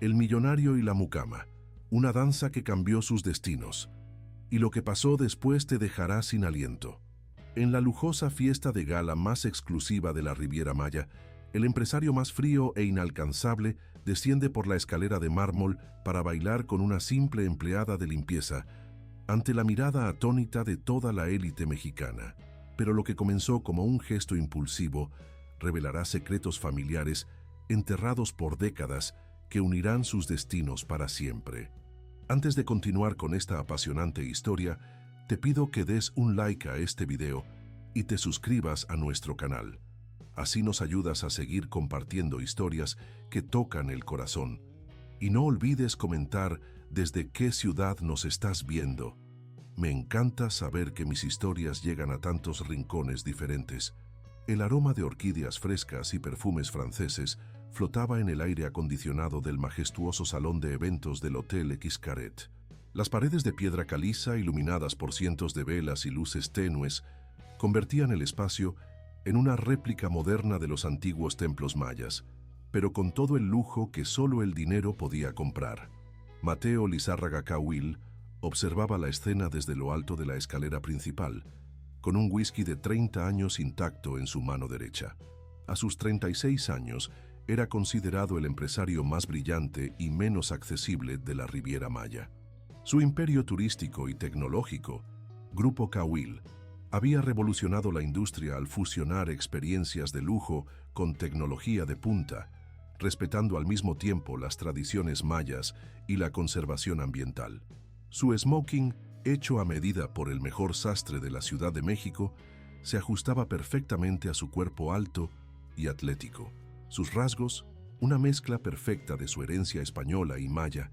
El millonario y la mucama, una danza que cambió sus destinos. Y lo que pasó después te dejará sin aliento. En la lujosa fiesta de gala más exclusiva de la Riviera Maya, el empresario más frío e inalcanzable desciende por la escalera de mármol para bailar con una simple empleada de limpieza, ante la mirada atónita de toda la élite mexicana. Pero lo que comenzó como un gesto impulsivo revelará secretos familiares enterrados por décadas que unirán sus destinos para siempre. Antes de continuar con esta apasionante historia, te pido que des un like a este video y te suscribas a nuestro canal. Así nos ayudas a seguir compartiendo historias que tocan el corazón. Y no olvides comentar desde qué ciudad nos estás viendo. Me encanta saber que mis historias llegan a tantos rincones diferentes. El aroma de orquídeas frescas y perfumes franceses flotaba en el aire acondicionado del majestuoso salón de eventos del Hotel Xcaret. Las paredes de piedra caliza, iluminadas por cientos de velas y luces tenues, convertían el espacio en una réplica moderna de los antiguos templos mayas, pero con todo el lujo que solo el dinero podía comprar. Mateo Lizárraga Cahuil observaba la escena desde lo alto de la escalera principal, con un whisky de 30 años intacto en su mano derecha. A sus 36 años, era considerado el empresario más brillante y menos accesible de la Riviera Maya. Su imperio turístico y tecnológico, Grupo Cahuil, había revolucionado la industria al fusionar experiencias de lujo con tecnología de punta, respetando al mismo tiempo las tradiciones mayas y la conservación ambiental. Su smoking, hecho a medida por el mejor sastre de la Ciudad de México, se ajustaba perfectamente a su cuerpo alto y atlético. Sus rasgos, una mezcla perfecta de su herencia española y maya,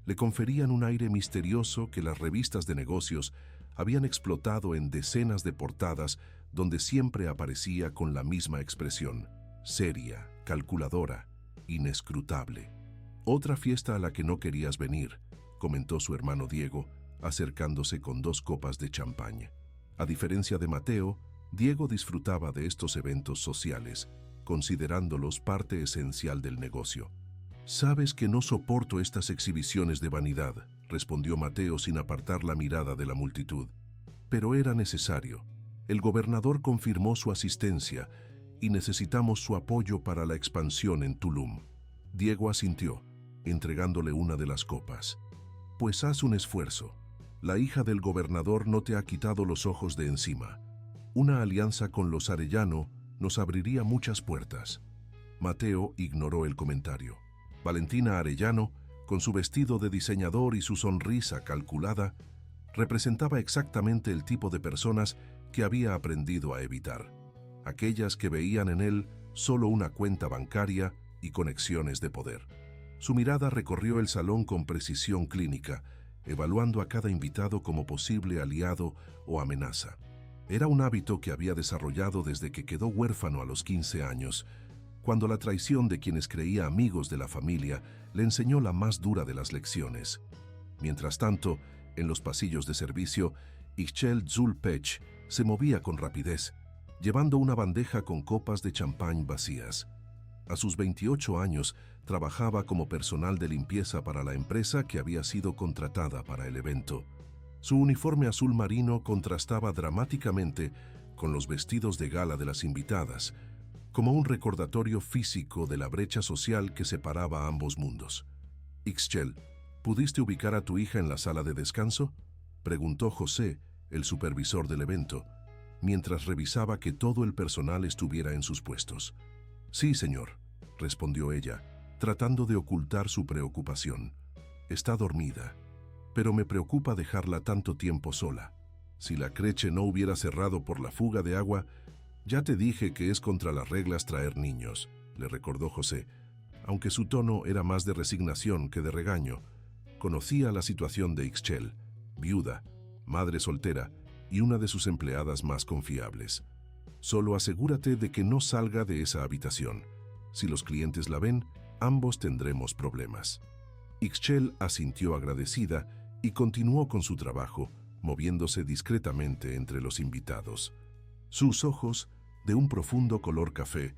le conferían un aire misterioso que las revistas de negocios habían explotado en decenas de portadas donde siempre aparecía con la misma expresión: seria, calculadora, inescrutable. «Otra fiesta a la que no querías venir», comentó su hermano Diego, acercándose con 2 copas de champaña. A diferencia de Mateo, Diego disfrutaba de estos eventos sociales, considerándolos parte esencial del negocio. «Sabes que no soporto estas exhibiciones de vanidad», respondió Mateo sin apartar la mirada de la multitud. «Pero era necesario. El gobernador confirmó su asistencia y necesitamos su apoyo para la expansión en Tulum». Diego asintió, entregándole una de las copas. «Pues haz un esfuerzo. La hija del gobernador no te ha quitado los ojos de encima. Una alianza con los Arellano nos abriría muchas puertas». Mateo ignoró el comentario. Valentina Arellano, con su vestido de diseñador y su sonrisa calculada, representaba exactamente el tipo de personas que había aprendido a evitar. Aquellas que veían en él solo una cuenta bancaria y conexiones de poder. Su mirada recorrió el salón con precisión clínica, evaluando a cada invitado como posible aliado o amenaza. Era un hábito que había desarrollado desde que quedó huérfano a los 15 años, cuando la traición de quienes creía amigos de la familia le enseñó la más dura de las lecciones. Mientras tanto, en los pasillos de servicio, Ixchel Zulpech se movía con rapidez, llevando una bandeja con copas de champán vacías. A sus 28 años, trabajaba como personal de limpieza para la empresa que había sido contratada para el evento. Su uniforme azul marino contrastaba dramáticamente con los vestidos de gala de las invitadas, como un recordatorio físico de la brecha social que separaba ambos mundos. «Ixchel, ¿pudiste ubicar a tu hija en la sala de descanso?», preguntó José, el supervisor del evento, mientras revisaba que todo el personal estuviera en sus puestos. «Sí, señor», respondió ella, tratando de ocultar su preocupación. «Está dormida, pero me preocupa dejarla tanto tiempo sola. Si la creche no hubiera cerrado por la fuga de agua, ya te dije que es contra las reglas traer niños», le recordó José, aunque su tono era más de resignación que de regaño. Conocía la situación de Ixchel, viuda, madre soltera y una de sus empleadas más confiables. «Solo asegúrate de que no salga de esa habitación. Si los clientes la ven, ambos tendremos problemas». Ixchel asintió agradecida y continuó con su trabajo, moviéndose discretamente entre los invitados. Sus ojos, de un profundo color café,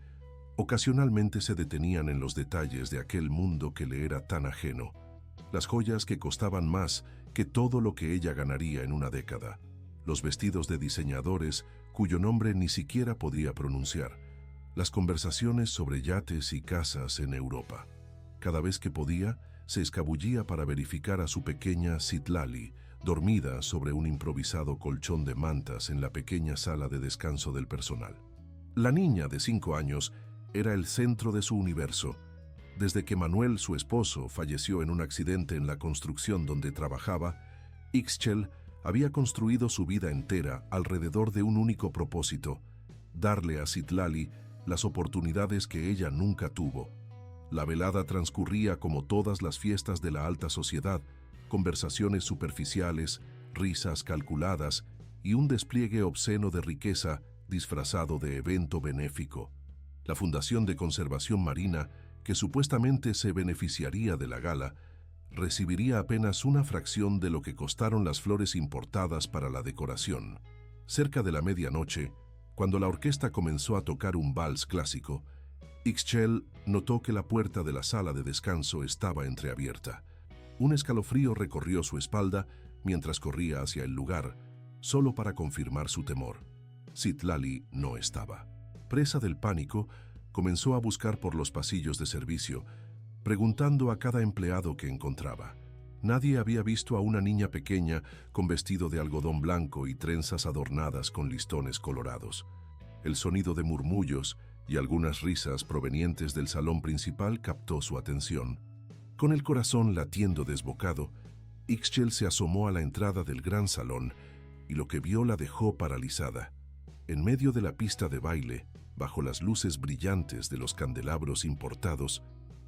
Ocasionalmente se detenían en los detalles de aquel mundo que le era tan ajeno, las joyas que costaban más que todo lo que ella ganaría en una década, los vestidos de diseñadores cuyo nombre ni siquiera podría pronunciar, las conversaciones sobre yates y casas en Europa. Cada vez que podía, se escabullía para verificar a su pequeña Citlali, dormida sobre un improvisado colchón de mantas en la pequeña sala de descanso del personal. La niña de 5 años era el centro de su universo. Desde que Manuel, su esposo, falleció en un accidente en la construcción donde trabajaba, Ixchel había construido su vida entera alrededor de un único propósito: darle a Citlali las oportunidades que ella nunca tuvo. La velada transcurría como todas las fiestas de la alta sociedad: conversaciones superficiales, risas calculadas y un despliegue obsceno de riqueza disfrazado de evento benéfico. La Fundación de Conservación Marina, que supuestamente se beneficiaría de la gala, recibiría apenas una fracción de lo que costaron las flores importadas para la decoración. Cerca de la medianoche, cuando la orquesta comenzó a tocar un vals clásico, Ixchel notó que la puerta de la sala de descanso estaba entreabierta. Un escalofrío recorrió su espalda mientras corría hacia el lugar, solo para confirmar su temor. Citlali no estaba. Presa del pánico, comenzó a buscar por los pasillos de servicio, preguntando a cada empleado que encontraba. Nadie había visto a una niña pequeña con vestido de algodón blanco y trenzas adornadas con listones colorados. El sonido de murmullos y algunas risas provenientes del salón principal captó su atención. Con el corazón latiendo desbocado, Ixchel se asomó a la entrada del gran salón y lo que vio la dejó paralizada. En medio de la pista de baile, bajo las luces brillantes de los candelabros importados,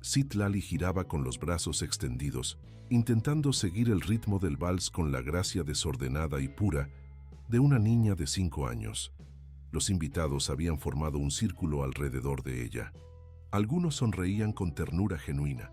Citlali giraba con los brazos extendidos, intentando seguir el ritmo del vals con la gracia desordenada y pura de una niña de 5 años. Los invitados habían formado un círculo alrededor de ella. Algunos sonreían con ternura genuina,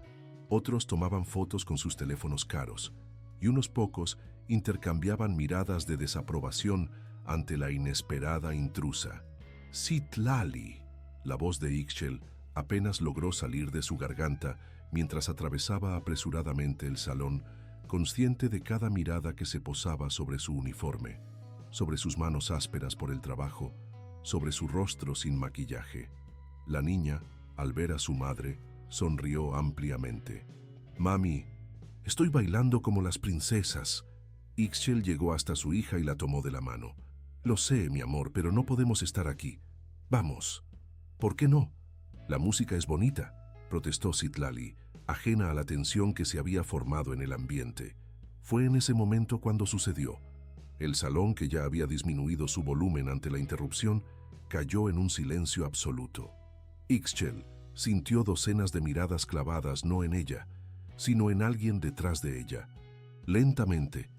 otros tomaban fotos con sus teléfonos caros, y unos pocos intercambiaban miradas de desaprobación ante la inesperada intrusa. Citlali. La voz de Ixchel apenas logró salir de su garganta mientras atravesaba apresuradamente el salón, consciente de cada mirada que se posaba sobre su uniforme, sobre sus manos ásperas por el trabajo, sobre su rostro sin maquillaje. La niña, al ver a su madre, sonrió ampliamente. «Mami, estoy bailando como las princesas». Ixchel llegó hasta su hija y la tomó de la mano. «Lo sé, mi amor, pero no podemos estar aquí. Vamos». «¿Por qué no? La música es bonita», protestó Citlali, ajena a la tensión que se había formado en el ambiente. Fue en ese momento cuando sucedió. El salón, que ya había disminuido su volumen ante la interrupción, cayó en un silencio absoluto. Ixchel sintió docenas de miradas clavadas no en ella, sino en alguien detrás de ella. Lentamente,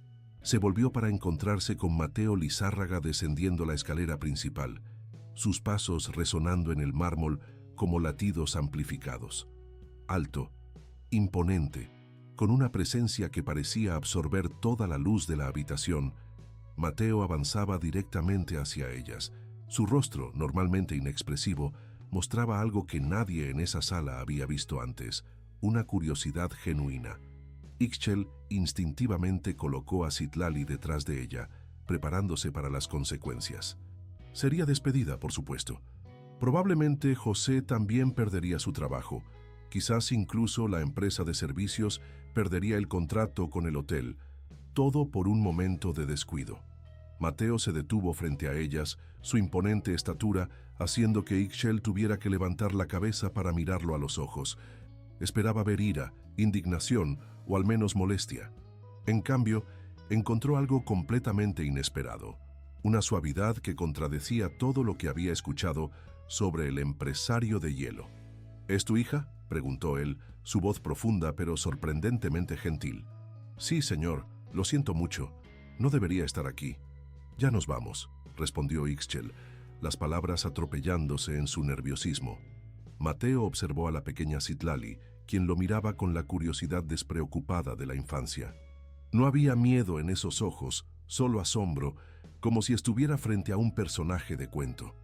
se volvió para encontrarse con Mateo Lizárraga descendiendo la escalera principal, sus pasos resonando en el mármol como latidos amplificados. Alto, imponente, con una presencia que parecía absorber toda la luz de la habitación, Mateo avanzaba directamente hacia ellas. Su rostro, normalmente inexpresivo, mostraba algo que nadie en esa sala había visto antes: una curiosidad genuina. Ixchel instintivamente colocó a Citlali detrás de ella, preparándose para las consecuencias. Sería despedida, por supuesto. Probablemente José también perdería su trabajo. Quizás incluso la empresa de servicios perdería el contrato con el hotel. Todo por un momento de descuido. Mateo se detuvo frente a ellas, su imponente estatura haciendo que Ixchel tuviera que levantar la cabeza para mirarlo a los ojos. Esperaba ver ira, indignación o al menos molestia. En cambio, encontró algo completamente inesperado: una suavidad que contradecía todo lo que había escuchado sobre el empresario de hielo. «¿Es tu hija?», preguntó él, su voz profunda pero sorprendentemente gentil. «Sí, señor, lo siento mucho. No debería estar aquí». «Ya nos vamos», respondió Ixchel, las palabras atropellándose en su nerviosismo. Mateo observó a la pequeña Citlali, quien lo miraba con la curiosidad despreocupada de la infancia. No había miedo en esos ojos, solo asombro, como si estuviera frente a un personaje de cuento.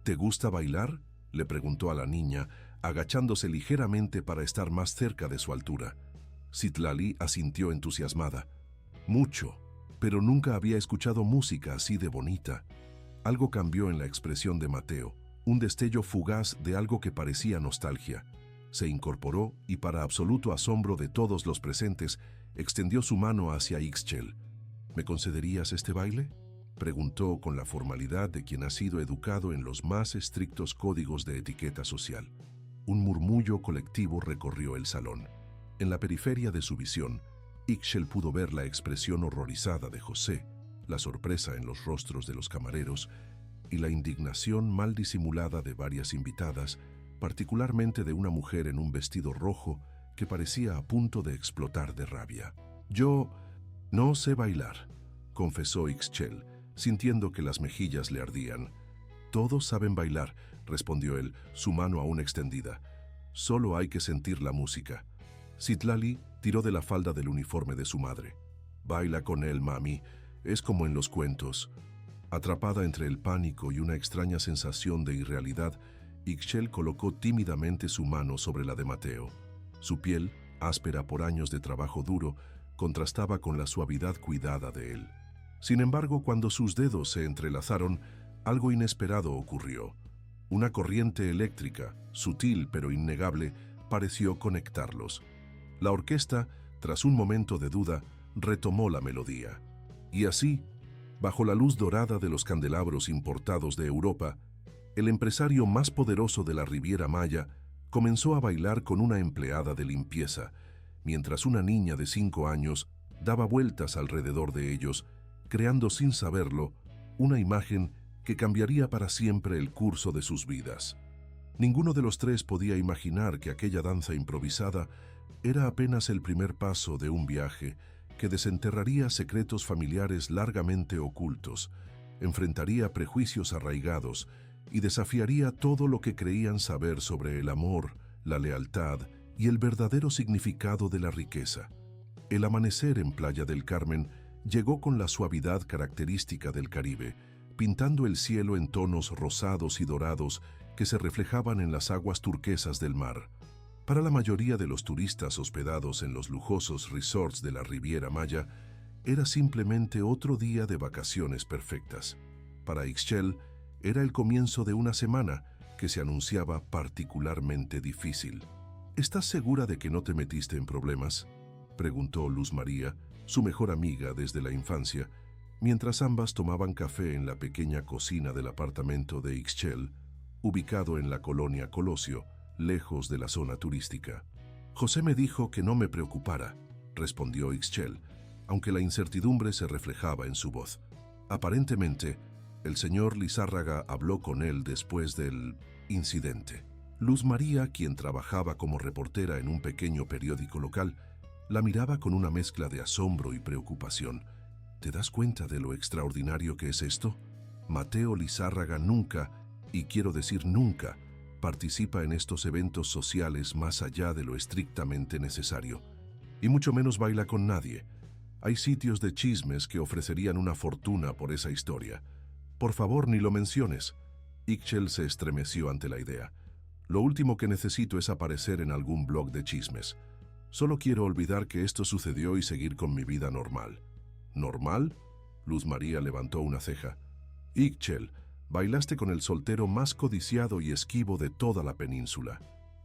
«¿Te gusta bailar?», le preguntó a la niña, agachándose ligeramente para estar más cerca de su altura. Citlali asintió entusiasmada. Mucho, pero nunca había escuchado música así de bonita. Algo cambió en la expresión de Mateo, un destello fugaz de algo que parecía nostalgia. Se incorporó y, para absoluto asombro de todos los presentes, extendió su mano hacia Ixchel. ¿Me concederías este baile?, preguntó con la formalidad de quien ha sido educado en los más estrictos códigos de etiqueta social. Un murmullo colectivo recorrió el salón. En la periferia de su visión, Ixchel pudo ver la expresión horrorizada de José, la sorpresa en los rostros de los camareros y la indignación mal disimulada de varias invitadas, particularmente de una mujer en un vestido rojo que parecía a punto de explotar de rabia. «Yo no sé bailar», confesó Ixchel, sintiendo que las mejillas le ardían. «Todos saben bailar», respondió él, su mano aún extendida. «Solo hay que sentir la música». Citlali tiró de la falda del uniforme de su madre. «Baila con él, mami. Es como en los cuentos». Atrapada entre el pánico y una extraña sensación de irrealidad, Ixchel colocó tímidamente su mano sobre la de Mateo. Su piel, áspera por años de trabajo duro, contrastaba con la suavidad cuidada de él. Sin embargo, cuando sus dedos se entrelazaron, algo inesperado ocurrió. Una corriente eléctrica, sutil pero innegable, pareció conectarlos. La orquesta, tras un momento de duda, retomó la melodía. Y así, bajo la luz dorada de los candelabros importados de Europa, el empresario más poderoso de la Riviera Maya comenzó a bailar con una empleada de limpieza, mientras una niña de 5 años daba vueltas alrededor de ellos, creando sin saberlo una imagen que cambiaría para siempre el curso de sus vidas. Ninguno de los tres podía imaginar que aquella danza improvisada era apenas el primer paso de un viaje que desenterraría secretos familiares largamente ocultos, enfrentaría prejuicios arraigados y desafiaría todo lo que creían saber sobre el amor, la lealtad y el verdadero significado de la riqueza. El amanecer en Playa del Carmen llegó con la suavidad característica del Caribe, pintando el cielo en tonos rosados y dorados que se reflejaban en las aguas turquesas del mar. Para la mayoría de los turistas hospedados en los lujosos resorts de la Riviera Maya, era simplemente otro día de vacaciones perfectas. Para Ixchel, era el comienzo de una semana que se anunciaba particularmente difícil. «¿Estás segura de que no te metiste en problemas?», preguntó Luz María, su mejor amiga desde la infancia, mientras ambas tomaban café en la pequeña cocina del apartamento de Ixchel, ubicado en la colonia Colosio, lejos de la zona turística. «José me dijo que no me preocupara», respondió Ixchel, aunque la incertidumbre se reflejaba en su voz. Aparentemente, el señor Lizárraga habló con él después del incidente. Luz María, quien trabajaba como reportera en un pequeño periódico local, la miraba con una mezcla de asombro y preocupación. «¿Te das cuenta de lo extraordinario que es esto? Mateo Lizárraga nunca, y quiero decir nunca, participa en estos eventos sociales más allá de lo estrictamente necesario. Y mucho menos baila con nadie. Hay sitios de chismes que ofrecerían una fortuna por esa historia. Por favor, ni lo menciones». Ixchel se estremeció ante la idea. «Lo último que necesito es aparecer en algún blog de chismes. Solo quiero olvidar que esto sucedió y seguir con mi vida normal». «¿Normal?», Luz María levantó una ceja. «Ixchel, bailaste con el soltero más codiciado y esquivo de toda la península.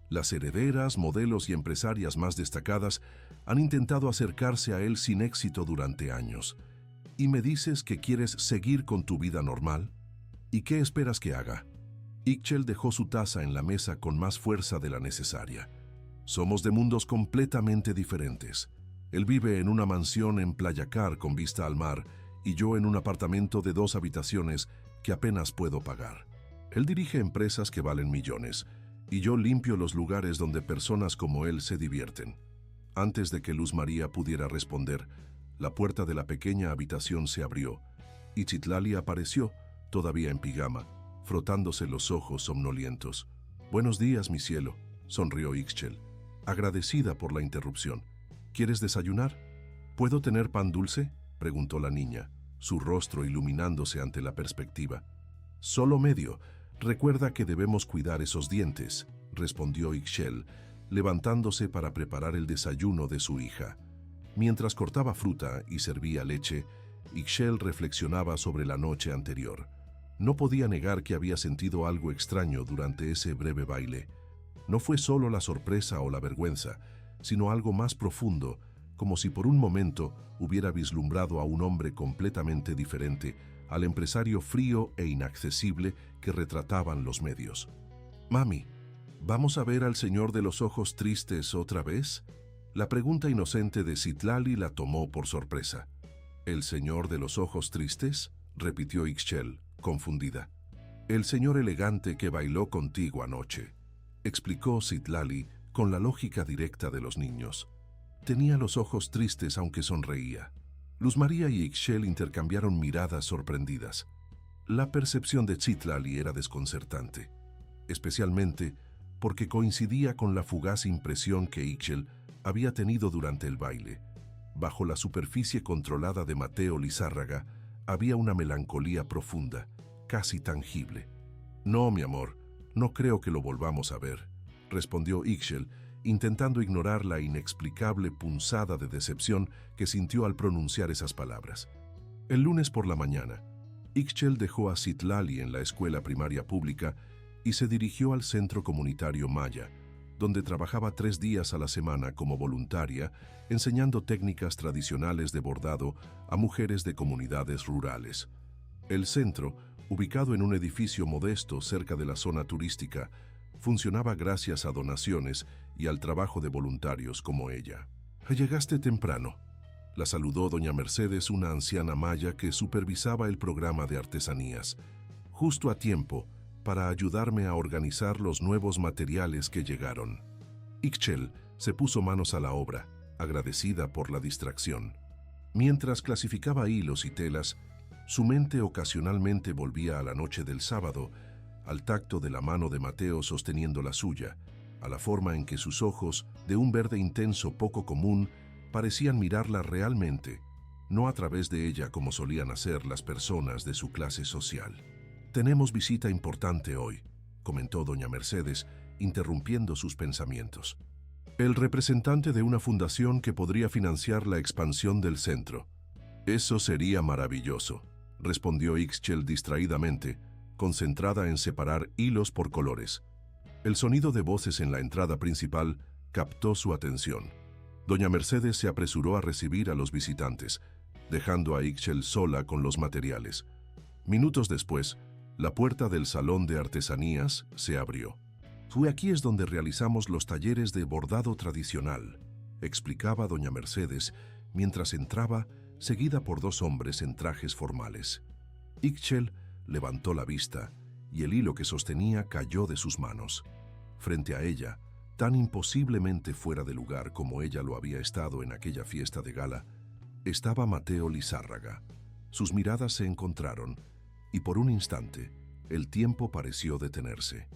Las herederas, modelos y empresarias más destacadas han intentado acercarse a él sin éxito durante años. ¿Y me dices que quieres seguir con tu vida normal? ¿Y qué esperas que haga?». Ixchel dejó su taza en la mesa con más fuerza de la necesaria. «Somos de mundos completamente diferentes. Él vive en una mansión en Playa Car con vista al mar y yo en un apartamento de 2 habitaciones que apenas puedo pagar. Él dirige empresas que valen millones y yo limpio los lugares donde personas como él se divierten». Antes de que Luz María pudiera responder, la puerta de la pequeña habitación se abrió y Citlali apareció, todavía en pijama, frotándose los ojos somnolientos. «Buenos días, mi cielo», sonrió Ixchel, agradecida por la interrupción. «¿Quieres desayunar? ¿Puedo tener pan dulce?», preguntó la niña, su rostro iluminándose ante la perspectiva. «Solo medio. Recuerda que debemos cuidar esos dientes, respondió Ixchel, levantándose para preparar el desayuno de su hija. Mientras cortaba fruta y servía leche, Ixchel reflexionaba sobre la noche anterior. No podía negar que había sentido algo extraño durante ese breve baile. No fue solo la sorpresa o la vergüenza, sino algo más profundo, como si por un momento hubiera vislumbrado a un hombre completamente diferente al empresario frío e inaccesible que retrataban los medios. «Mami, ¿vamos a ver al señor de los ojos tristes otra vez?». La pregunta inocente de Citlali la tomó por sorpresa. «¿El señor de los ojos tristes?», repitió Ixchel, confundida. «El señor elegante que bailó contigo anoche», explicó Citlali con la lógica directa de los niños. Tenía los ojos tristes aunque sonreía. Luz María y Ixchel intercambiaron miradas sorprendidas. La percepción de Citlali era desconcertante, especialmente porque coincidía con la fugaz impresión que Ixchel había tenido durante el baile. Bajo la superficie controlada de Mateo Lizárraga había una melancolía profunda, casi tangible. «No, mi amor, no creo que lo volvamos a ver», respondió Ixchel, intentando ignorar la inexplicable punzada de decepción que sintió al pronunciar esas palabras. El lunes por la mañana, Ixchel dejó a Citlali en la escuela primaria pública y se dirigió al centro comunitario Maya, donde trabajaba 3 días a la semana como voluntaria, enseñando técnicas tradicionales de bordado a mujeres de comunidades rurales. El centro, ubicado en un edificio modesto cerca de la zona turística, funcionaba gracias a donaciones y al trabajo de voluntarios como ella. «Llegaste temprano», la saludó doña Mercedes, una anciana maya que supervisaba el programa de artesanías. «Justo a tiempo para ayudarme a organizar los nuevos materiales que llegaron». Ixchel se puso manos a la obra, agradecida por la distracción. Mientras clasificaba hilos y telas, su mente ocasionalmente volvía a la noche del sábado, al tacto de la mano de Mateo sosteniendo la suya, a la forma en que sus ojos, de un verde intenso poco común, parecían mirarla realmente, no a través de ella como solían hacer las personas de su clase social. «Tenemos visita importante hoy», comentó doña Mercedes, interrumpiendo sus pensamientos. «El representante de una fundación que podría financiar la expansión del centro». «Eso sería maravilloso», respondió Ixchel distraídamente, concentrada en separar hilos por colores. El sonido de voces en la entrada principal captó su atención. Doña Mercedes se apresuró a recibir a los visitantes, dejando a Ixchel sola con los materiales. Minutos después, la puerta del salón de artesanías se abrió. «Fue aquí es donde realizamos los talleres de bordado tradicional», explicaba doña Mercedes, mientras entraba, seguida por 2 hombres en trajes formales. Ixchel levantó la vista y el hilo que sostenía cayó de sus manos. Frente a ella, tan imposiblemente fuera de lugar como ella lo había estado en aquella fiesta de gala, estaba Mateo Lizárraga. Sus miradas se encontraron y por un instante el tiempo pareció detenerse.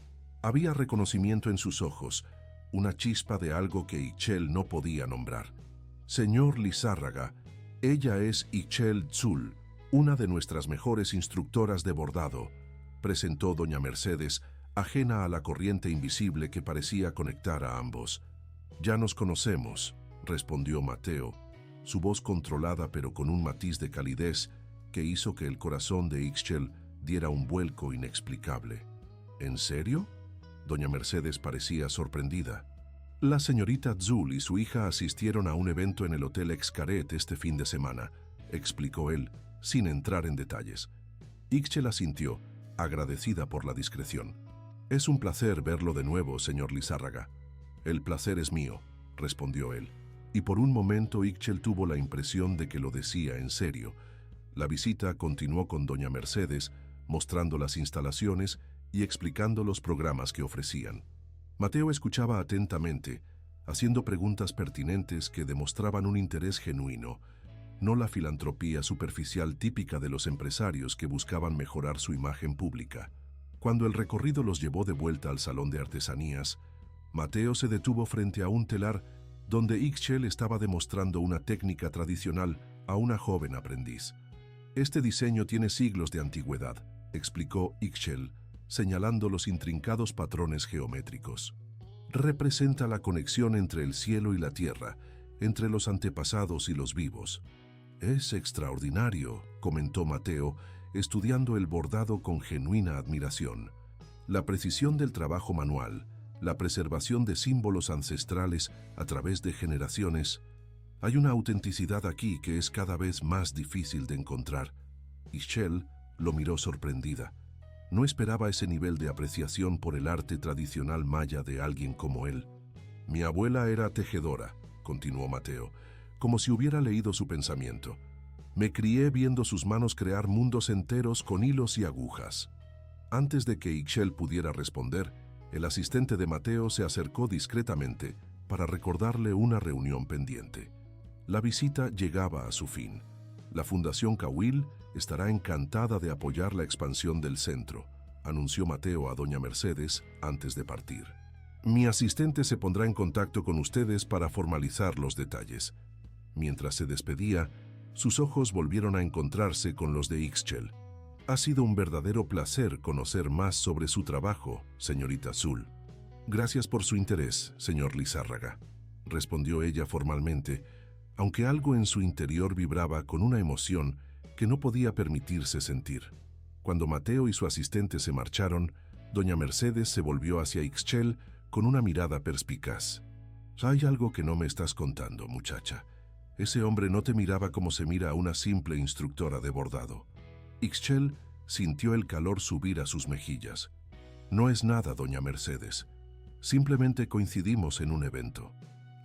Había reconocimiento en sus ojos, una chispa de algo que Ixchel no podía nombrar. «Señor Lizárraga, ella es Ixchel Tzul, una de nuestras mejores instructoras de bordado», presentó doña Mercedes, ajena a la corriente invisible que parecía conectar a ambos. «Ya nos conocemos», respondió Mateo, su voz controlada pero con un matiz de calidez que hizo que el corazón de Ixchel diera un vuelco inexplicable. «¿En serio?». Doña Mercedes parecía sorprendida. «La señorita Tzul y su hija asistieron a un evento en el Hotel Xcaret este fin de semana», explicó él, sin entrar en detalles. Ixchel asintió, agradecida por la discreción. «Es un placer verlo de nuevo, señor Lizárraga». «El placer es mío», respondió él. Y por un momento Ixchel tuvo la impresión de que lo decía en serio. La visita continuó con doña Mercedes, mostrando las instalaciones y explicando los programas que ofrecían. Mateo escuchaba atentamente, haciendo preguntas pertinentes que demostraban un interés genuino, no la filantropía superficial típica de los empresarios que buscaban mejorar su imagen pública. Cuando el recorrido los llevó de vuelta al salón de artesanías, Mateo se detuvo frente a un telar donde Ixchel estaba demostrando una técnica tradicional a una joven aprendiz. «Este diseño tiene siglos de antigüedad», explicó Ixchel, señalando los intrincados patrones geométricos. Representa la conexión entre el cielo y la tierra, entre los antepasados y los vivos. Es extraordinario, comentó Mateo, estudiando el bordado con genuina admiración. La precisión del trabajo manual, la preservación de símbolos ancestrales a través de generaciones. Hay una autenticidad aquí que es cada vez más difícil de encontrar. Ixchel lo miró sorprendida. No esperaba ese nivel de apreciación por el arte tradicional maya de alguien como él. Mi abuela era tejedora, continuó Mateo, como si hubiera leído su pensamiento. Me crié viendo sus manos crear mundos enteros con hilos y agujas. Antes de que Ixchel pudiera responder, el asistente de Mateo se acercó discretamente para recordarle una reunión pendiente. La visita llegaba a su fin. La Fundación Cahuil estará encantada de apoyar la expansión del centro, anunció Mateo a doña Mercedes antes de partir. Mi asistente se pondrá en contacto con ustedes para formalizar los detalles. Mientras se despedía, sus ojos volvieron a encontrarse con los de Ixchel. Ha sido un verdadero placer conocer más sobre su trabajo, señorita Azul. Gracias por su interés, señor Lizárraga, respondió ella formalmente, aunque algo en su interior vibraba con una emoción que no podía permitirse sentir. Cuando Mateo y su asistente se marcharon, doña Mercedes se volvió hacia Ixchel con una mirada perspicaz. Hay algo que no me estás contando, muchacha. Ese hombre no te miraba como se mira a una simple instructora de bordado. Ixchel sintió el calor subir a sus mejillas. No es nada, doña Mercedes. Simplemente coincidimos en un evento.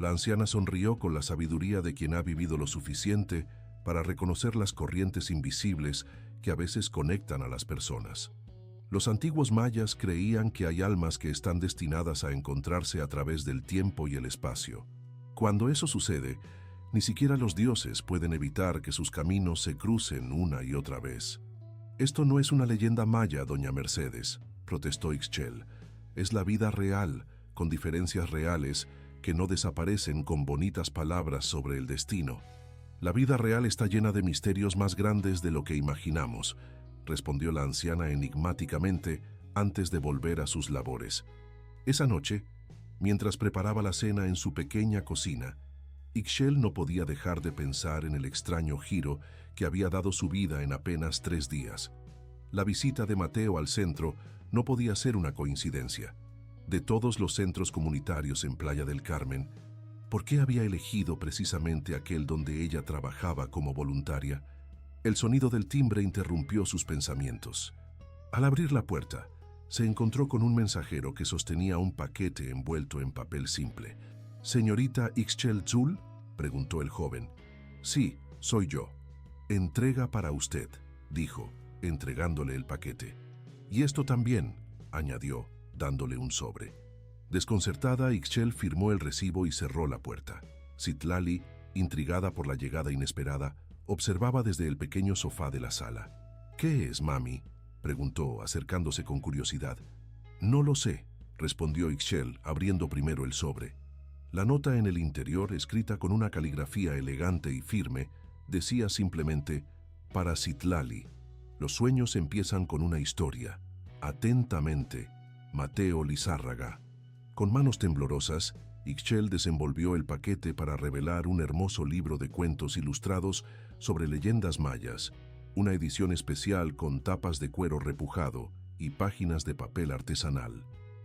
La anciana sonrió con la sabiduría de quien ha vivido lo suficiente para reconocer las corrientes invisibles que a veces conectan a las personas. Los antiguos mayas creían que hay almas que están destinadas a encontrarse a través del tiempo y el espacio. Cuando eso sucede, ni siquiera los dioses pueden evitar que sus caminos se crucen una y otra vez. Esto no es una leyenda maya, doña Mercedes, protestó Ixchel. Es la vida real, con diferencias reales, que no desaparecen con bonitas palabras sobre el destino. La vida real está llena de misterios más grandes de lo que imaginamos, respondió la anciana enigmáticamente antes de volver a sus labores. Esa noche, mientras preparaba la cena en su pequeña cocina, Ixchel no podía dejar de pensar en el extraño giro que había dado su vida en apenas 3 días. La visita de Mateo al centro no podía ser una coincidencia. De todos los centros comunitarios en Playa del Carmen, ¿por qué había elegido precisamente aquel donde ella trabajaba como voluntaria? El sonido del timbre interrumpió sus pensamientos. Al abrir la puerta, se encontró con un mensajero que sostenía un paquete envuelto en papel simple. «¿Señorita Ixchel Zul?», preguntó el joven. «Sí, soy yo. Entrega para usted», dijo, entregándole el paquete. «Y esto también», añadió, dándole un sobre. Desconcertada, Ixchel firmó el recibo y cerró la puerta. Citlali, intrigada por la llegada inesperada, observaba desde el pequeño sofá de la sala. «¿Qué es, mami?», preguntó, acercándose con curiosidad. «No lo sé», respondió Ixchel, abriendo primero el sobre. La nota en el interior, escrita con una caligrafía elegante y firme, decía simplemente: «Para Citlali. Los sueños empiezan con una historia. Atentamente, Mateo Lizárraga». Con manos temblorosas, Ixchel desenvolvió el paquete para revelar un hermoso libro de cuentos ilustrados sobre leyendas mayas, una edición especial con tapas de cuero repujado y páginas de papel artesanal.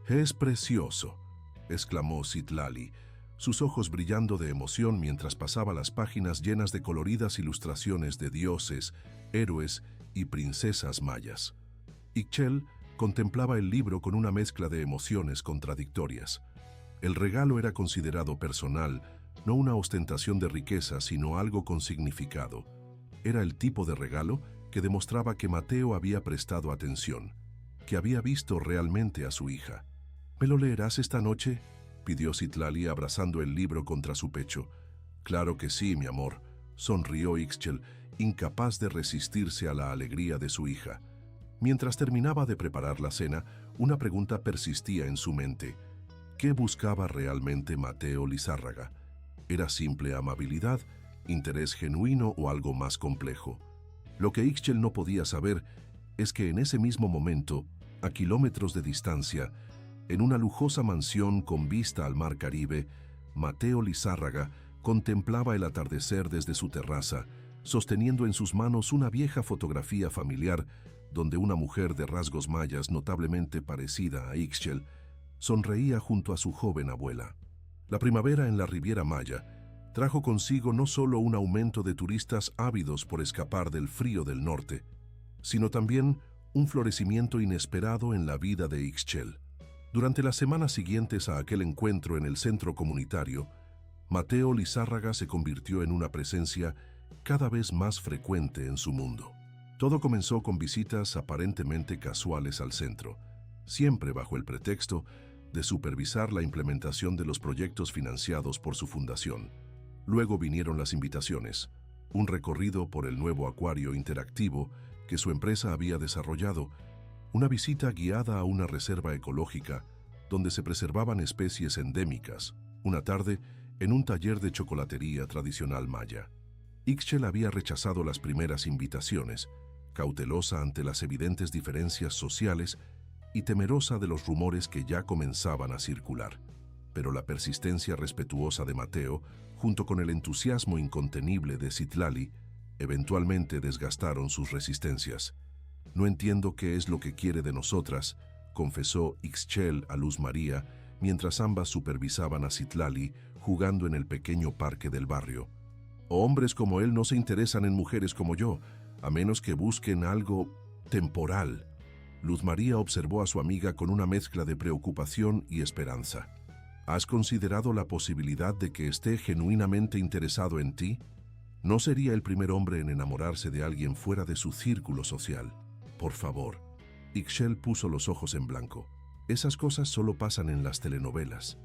«Es precioso», exclamó Citlali, sus ojos brillando de emoción mientras pasaba las páginas llenas de coloridas ilustraciones de dioses, héroes y princesas mayas. Ixchel contemplaba el libro con una mezcla de emociones contradictorias. El regalo era considerado personal, no una ostentación de riqueza, sino algo con significado. Era el tipo de regalo que demostraba que Mateo había prestado atención, que había visto realmente a su hija. «¿Me lo leerás esta noche?», pidió Citlali abrazando el libro contra su pecho. «Claro que sí, mi amor», sonrió Ixchel, incapaz de resistirse a la alegría de su hija. Mientras terminaba de preparar la cena, una pregunta persistía en su mente. ¿Qué buscaba realmente Mateo Lizárraga? ¿Era simple amabilidad, interés genuino o algo más complejo? Lo que Ixchel no podía saber es que en ese mismo momento, A kilómetros de distancia, en una lujosa mansión con vista al mar Caribe, Mateo Lizárraga contemplaba el atardecer desde su terraza, sosteniendo en sus manos una vieja fotografía familiar donde una mujer de rasgos mayas notablemente parecida a Ixchel sonreía junto a su joven abuela. La primavera en la Riviera Maya trajo consigo no solo un aumento de turistas ávidos por escapar del frío del norte, sino también un florecimiento inesperado en la vida de Ixchel. Durante las semanas siguientes a aquel encuentro en el centro comunitario, Mateo Lizárraga se convirtió en una presencia cada vez más frecuente en su mundo. Todo comenzó con visitas aparentemente casuales al centro, siempre bajo el pretexto de supervisar la implementación de los proyectos financiados por su fundación. Luego vinieron las invitaciones, un recorrido por el nuevo acuario interactivo que su empresa había desarrollado, una visita guiada a una reserva ecológica donde se preservaban especies endémicas, una tarde en un taller de chocolatería tradicional maya. Ixchel había rechazado las primeras invitaciones, cautelosa ante las evidentes diferencias sociales y temerosa de los rumores que ya comenzaban a circular. Pero la persistencia respetuosa de Mateo, junto con el entusiasmo incontenible de Citlali, eventualmente desgastaron sus resistencias. «No entiendo qué es lo que quiere de nosotras», confesó Ixchel a Luz María mientras ambas supervisaban a Citlali jugando en el pequeño parque del barrio. «Hombres como él no se interesan en mujeres como yo, a menos que busquen algo temporal». Luz María observó a su amiga con una mezcla de preocupación y esperanza. «¿Has considerado la posibilidad de que esté genuinamente interesado en ti? No sería el primer hombre en enamorarse de alguien fuera de su círculo social. Por favor». Ixchel puso los ojos en blanco. «Esas cosas solo pasan en las telenovelas.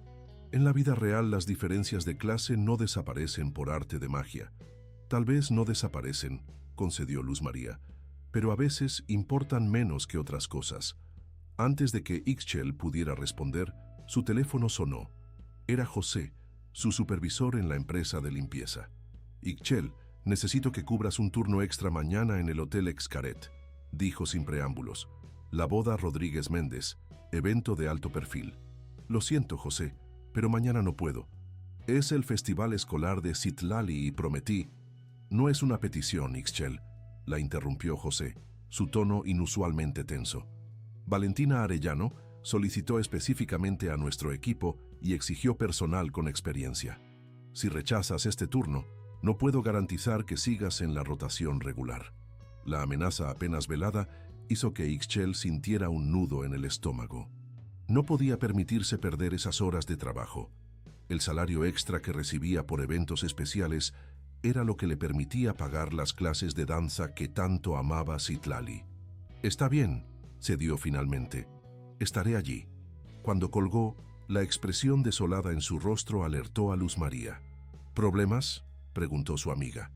En la vida real las diferencias de clase no desaparecen por arte de magia». «Tal vez no desaparecen», concedió Luz María, «pero a veces importan menos que otras cosas». Antes de que Ixchel pudiera responder, su teléfono sonó. Era José, su supervisor en la empresa de limpieza. «Ixchel, necesito que cubras un turno extra mañana en el Hotel Xcaret», dijo sin preámbulos. «La boda Rodríguez Méndez, evento de alto perfil». «Lo siento, José, pero mañana no puedo. Es el festival escolar de Citlali y prometí». «No es una petición, Ixchel», la interrumpió José, su tono inusualmente tenso. «Valentina Arellano solicitó específicamente a nuestro equipo y exigió personal con experiencia. Si rechazas este turno, no puedo garantizar que sigas en la rotación regular». La amenaza apenas velada hizo que Ixchel sintiera un nudo en el estómago. No podía permitirse perder esas horas de trabajo. El salario extra que recibía por eventos especiales era lo que le permitía pagar las clases de danza que tanto amaba Citlali. «Está bien», cedió finalmente. «Estaré allí». Cuando colgó, la expresión desolada en su rostro alertó a Luz María. «¿Problemas?», preguntó su amiga.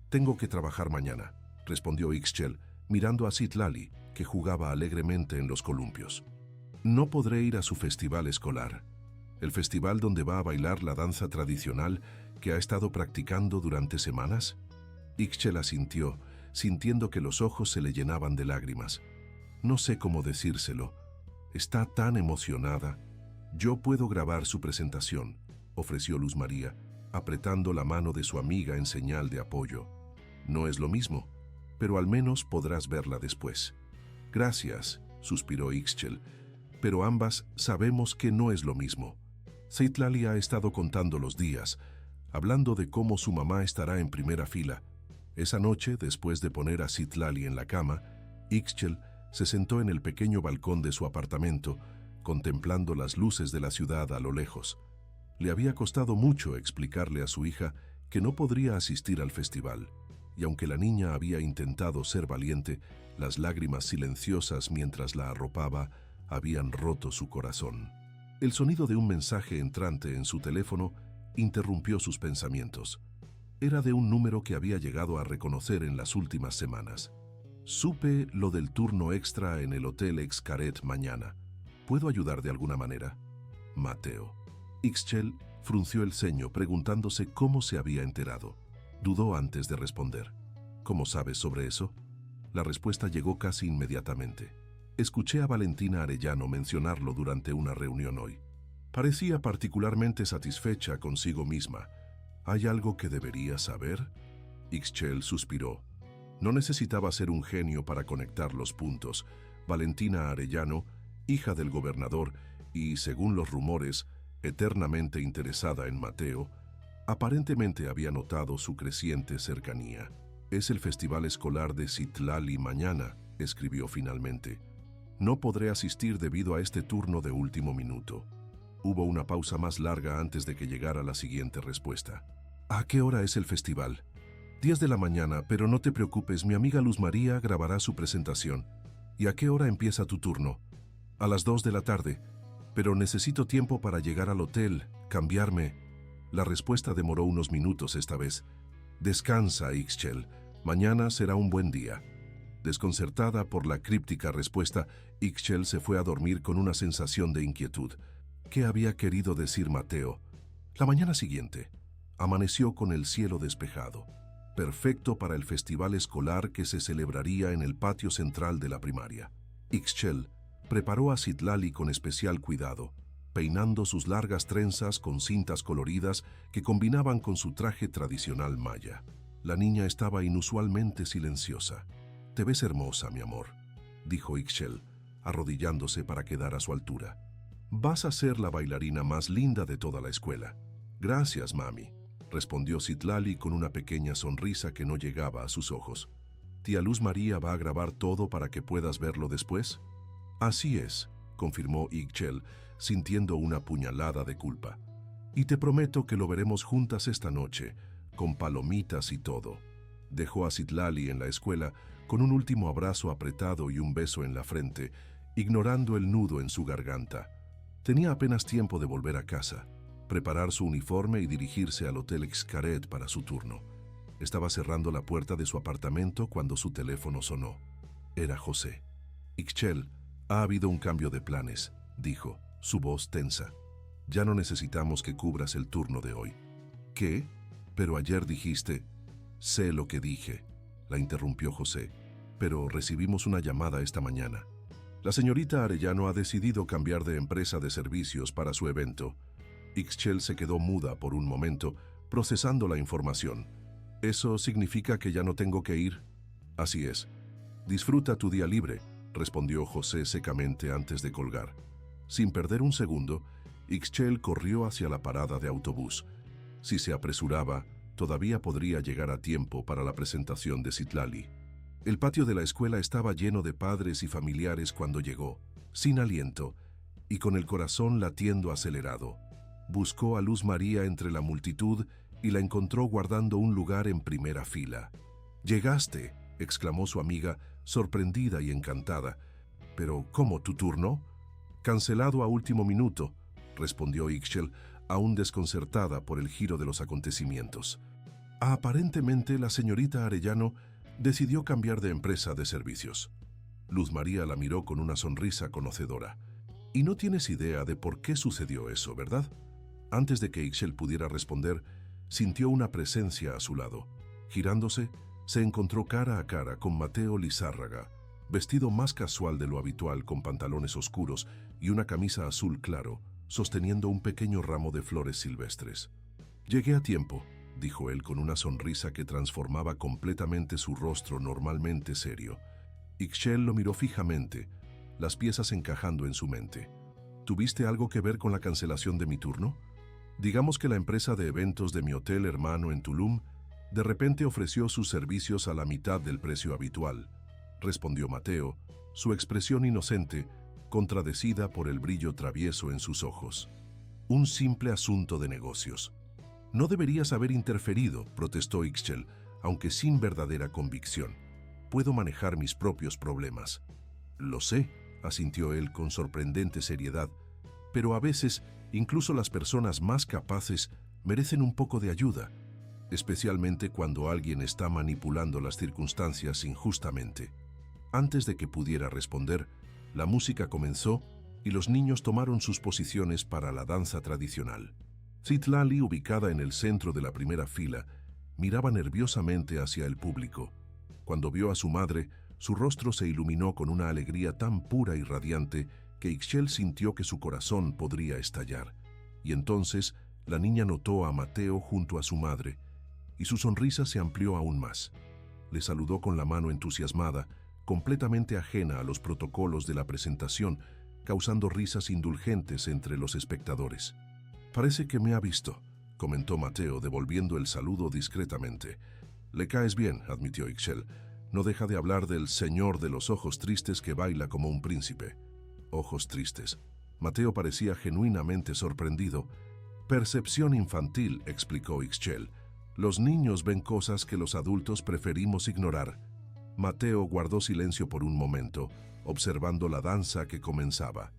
«Tengo que trabajar mañana», respondió Ixchel, mirando a Citlali, que jugaba alegremente en los columpios. «No podré ir a su festival escolar, el festival donde va a bailar la danza tradicional que ha estado practicando durante semanas». Ixchel asintió, sintiendo que los ojos se le llenaban de lágrimas. «No sé cómo decírselo. Está tan emocionada». «Yo puedo grabar su presentación», ofreció Luz María, apretando la mano de su amiga en señal de apoyo. «No es lo mismo, pero al menos podrás verla después». «Gracias», suspiró Ixchel, «pero ambas sabemos que no es lo mismo». Citlali ha estado contando los días, hablando de cómo su mamá estará en primera fila. Esa noche, después de poner a Citlali en la cama, Ixchel se sentó en el pequeño balcón de su apartamento, contemplando las luces de la ciudad a lo lejos. Le había costado mucho explicarle a su hija que no podría asistir al festival, y aunque la niña había intentado ser valiente, las lágrimas silenciosas mientras la arropaba habían roto su corazón. El sonido de un mensaje entrante en su teléfono interrumpió sus pensamientos. Era de un número que había llegado a reconocer en las últimas semanas. «Supe lo del turno extra en el Hotel Xcaret mañana. ¿Puedo ayudar de alguna manera?» Mateo. Ixchel frunció el ceño preguntándose cómo se había enterado. Dudó antes de responder. «¿Cómo sabes sobre eso?» La respuesta llegó casi inmediatamente. Escuché a Valentina Arellano mencionarlo durante una reunión hoy. Parecía particularmente satisfecha consigo misma. ¿Hay algo que debería saber? Ixchel suspiró. No necesitaba ser un genio para conectar los puntos. Valentina Arellano, hija del gobernador y, según los rumores, eternamente interesada en Mateo, aparentemente había notado su creciente cercanía. «Es el festival escolar de Citlali mañana», escribió finalmente. «No podré asistir debido a este turno de último minuto». Hubo una pausa más larga antes de que llegara la siguiente respuesta. «¿A qué hora es el festival?» 10 de la mañana, pero no te preocupes, mi amiga Luz María grabará su presentación. ¿Y a qué hora empieza tu turno? A las 2 de la tarde. Pero necesito tiempo para llegar al hotel, cambiarme. La respuesta demoró unos minutos esta vez. Descansa, Ixchel. Mañana será un buen día. Desconcertada por la críptica respuesta, Ixchel se fue a dormir con una sensación de inquietud. ¿Qué había querido decir Mateo? La mañana siguiente, amaneció con el cielo despejado, perfecto para el festival escolar que se celebraría en el patio central de la primaria. Ixchel preparó a Citlali con especial cuidado, peinando sus largas trenzas con cintas coloridas que combinaban con su traje tradicional maya. La niña estaba inusualmente silenciosa. «Te ves hermosa, mi amor», dijo Ixchel, arrodillándose para quedar a su altura. «Vas a ser la bailarina más linda de toda la escuela». «Gracias, mami», respondió Citlali con una pequeña sonrisa que no llegaba a sus ojos. «¿Tía Luz María va a grabar todo para que puedas verlo después?» «Así es», confirmó Ixchel, sintiendo una puñalada de culpa. «Y te prometo que lo veremos juntas esta noche, con palomitas y todo». Dejó a Citlali en la escuela con un último abrazo apretado y un beso en la frente, ignorando el nudo en su garganta. Tenía apenas tiempo de volver a casa, preparar su uniforme y dirigirse al Hotel Xcaret para su turno. Estaba cerrando la puerta de su apartamento cuando su teléfono sonó. Era José. «Ixchel, ha habido un cambio de planes», dijo, su voz tensa. «Ya no necesitamos que cubras el turno de hoy». «¿Qué? Pero ayer dijiste...» «Sé lo que dije», la interrumpió José, «pero recibimos una llamada esta mañana. La señorita Arellano ha decidido cambiar de empresa de servicios para su evento». Ixchel se quedó muda por un momento, procesando la información. «¿Eso significa que ya no tengo que ir?» «Así es. Disfruta tu día libre», respondió José secamente antes de colgar. Sin perder un segundo, Ixchel corrió hacia la parada de autobús. Si se apresuraba, todavía podría llegar a tiempo para la presentación de Citlali. El patio de la escuela estaba lleno de padres y familiares cuando llegó, sin aliento y con el corazón latiendo acelerado. Buscó a Luz María entre la multitud y la encontró guardando un lugar en primera fila. «¡Llegaste!», exclamó su amiga, sorprendida y encantada. «¿Pero cómo, tu turno?» «Cancelado a último minuto», respondió Ixchel, aún desconcertada por el giro de los acontecimientos. Aparentemente, la señorita Arellano decidió cambiar de empresa de servicios. Luz María la miró con una sonrisa conocedora. «Y no tienes idea de por qué sucedió eso, ¿verdad?» Antes de que Ixchel pudiera responder, sintió una presencia a su lado. Girándose, se encontró cara a cara con Mateo Lizárraga, vestido más casual de lo habitual con pantalones oscuros y una camisa azul claro, sosteniendo un pequeño ramo de flores silvestres. «Llegué a tiempo», dijo él con una sonrisa que transformaba completamente su rostro normalmente serio. Ixchel lo miró fijamente, las piezas encajando en su mente. «¿Tuviste algo que ver con la cancelación de mi turno? Digamos que la empresa de eventos de mi hotel hermano en Tulum de repente ofreció sus servicios a la mitad del precio habitual», respondió Mateo, su expresión inocente, contradecida por el brillo travieso en sus ojos. «Un simple asunto de negocios». «No deberías haber interferido», protestó Ixchel, aunque sin verdadera convicción. «Puedo manejar mis propios problemas». «Lo sé», asintió él con sorprendente seriedad, «pero a veces, incluso las personas más capaces merecen un poco de ayuda, especialmente cuando alguien está manipulando las circunstancias injustamente». Antes de que pudiera responder, la música comenzó y los niños tomaron sus posiciones para la danza tradicional. Citlali, ubicada en el centro de la primera fila, miraba nerviosamente hacia el público. Cuando vio a su madre, Su rostro se iluminó con una alegría tan pura y radiante que Ixchel sintió que su corazón podría estallar. Y entonces la niña notó a Mateo junto a su madre, y su sonrisa se amplió aún más. Le saludó con la mano entusiasmada, completamente ajena a los protocolos de la presentación, causando risas indulgentes entre los espectadores. «Parece que me ha visto», comentó Mateo, devolviendo el saludo discretamente. «Le caes bien», admitió Ixchel. «No deja de hablar del señor de los ojos tristes que baila como un príncipe». «Ojos tristes». Mateo parecía genuinamente sorprendido. «Percepción infantil», explicó Ixchel. «Los niños ven cosas que los adultos preferimos ignorar». Mateo guardó silencio por un momento, observando la danza que comenzaba.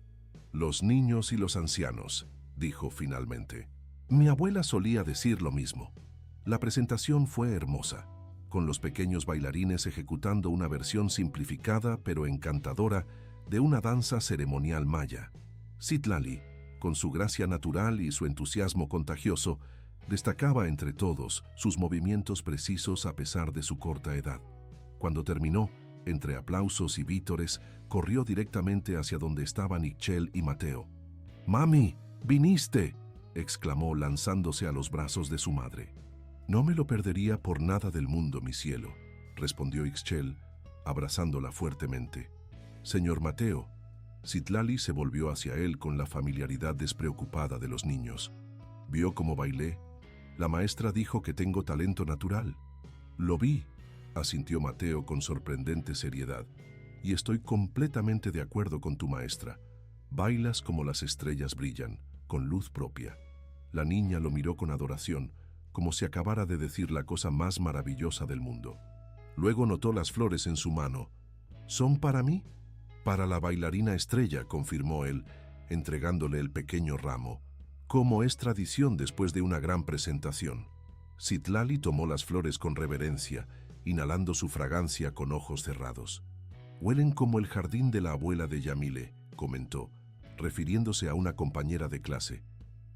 «Los niños y los ancianos», dijo finalmente. «Mi abuela solía decir lo mismo». La presentación fue hermosa, con los pequeños bailarines ejecutando una versión simplificada pero encantadora de una danza ceremonial maya. Citlali, con su gracia natural y su entusiasmo contagioso, destacaba entre todos sus movimientos precisos a pesar de su corta edad. Cuando terminó, entre aplausos y vítores, corrió directamente hacia donde estaban Ixchel y Mateo. «¡Mami, viniste!», exclamó lanzándose a los brazos de su madre. «No me lo perdería por nada del mundo, mi cielo», respondió Ixchel, abrazándola fuertemente. «Señor Mateo». Citlali se volvió hacia él con la familiaridad despreocupada de los niños. «¿Vio cómo bailé? La maestra dijo que tengo talento natural». «Lo vi», asintió Mateo con sorprendente seriedad. «Y estoy completamente de acuerdo con tu maestra. Bailas como las estrellas brillan, con luz propia». La niña lo miró con adoración, como si acabara de decir la cosa más maravillosa del mundo. Luego notó las flores en su mano. «¿Son para mí?» «Para la bailarina estrella», confirmó él, entregándole el pequeño ramo, como es tradición después de una gran presentación. Citlali tomó las flores con reverencia, inhalando su fragancia con ojos cerrados. «Huelen como el jardín de la abuela de Yamile», comentó, refiriéndose a una compañera de clase.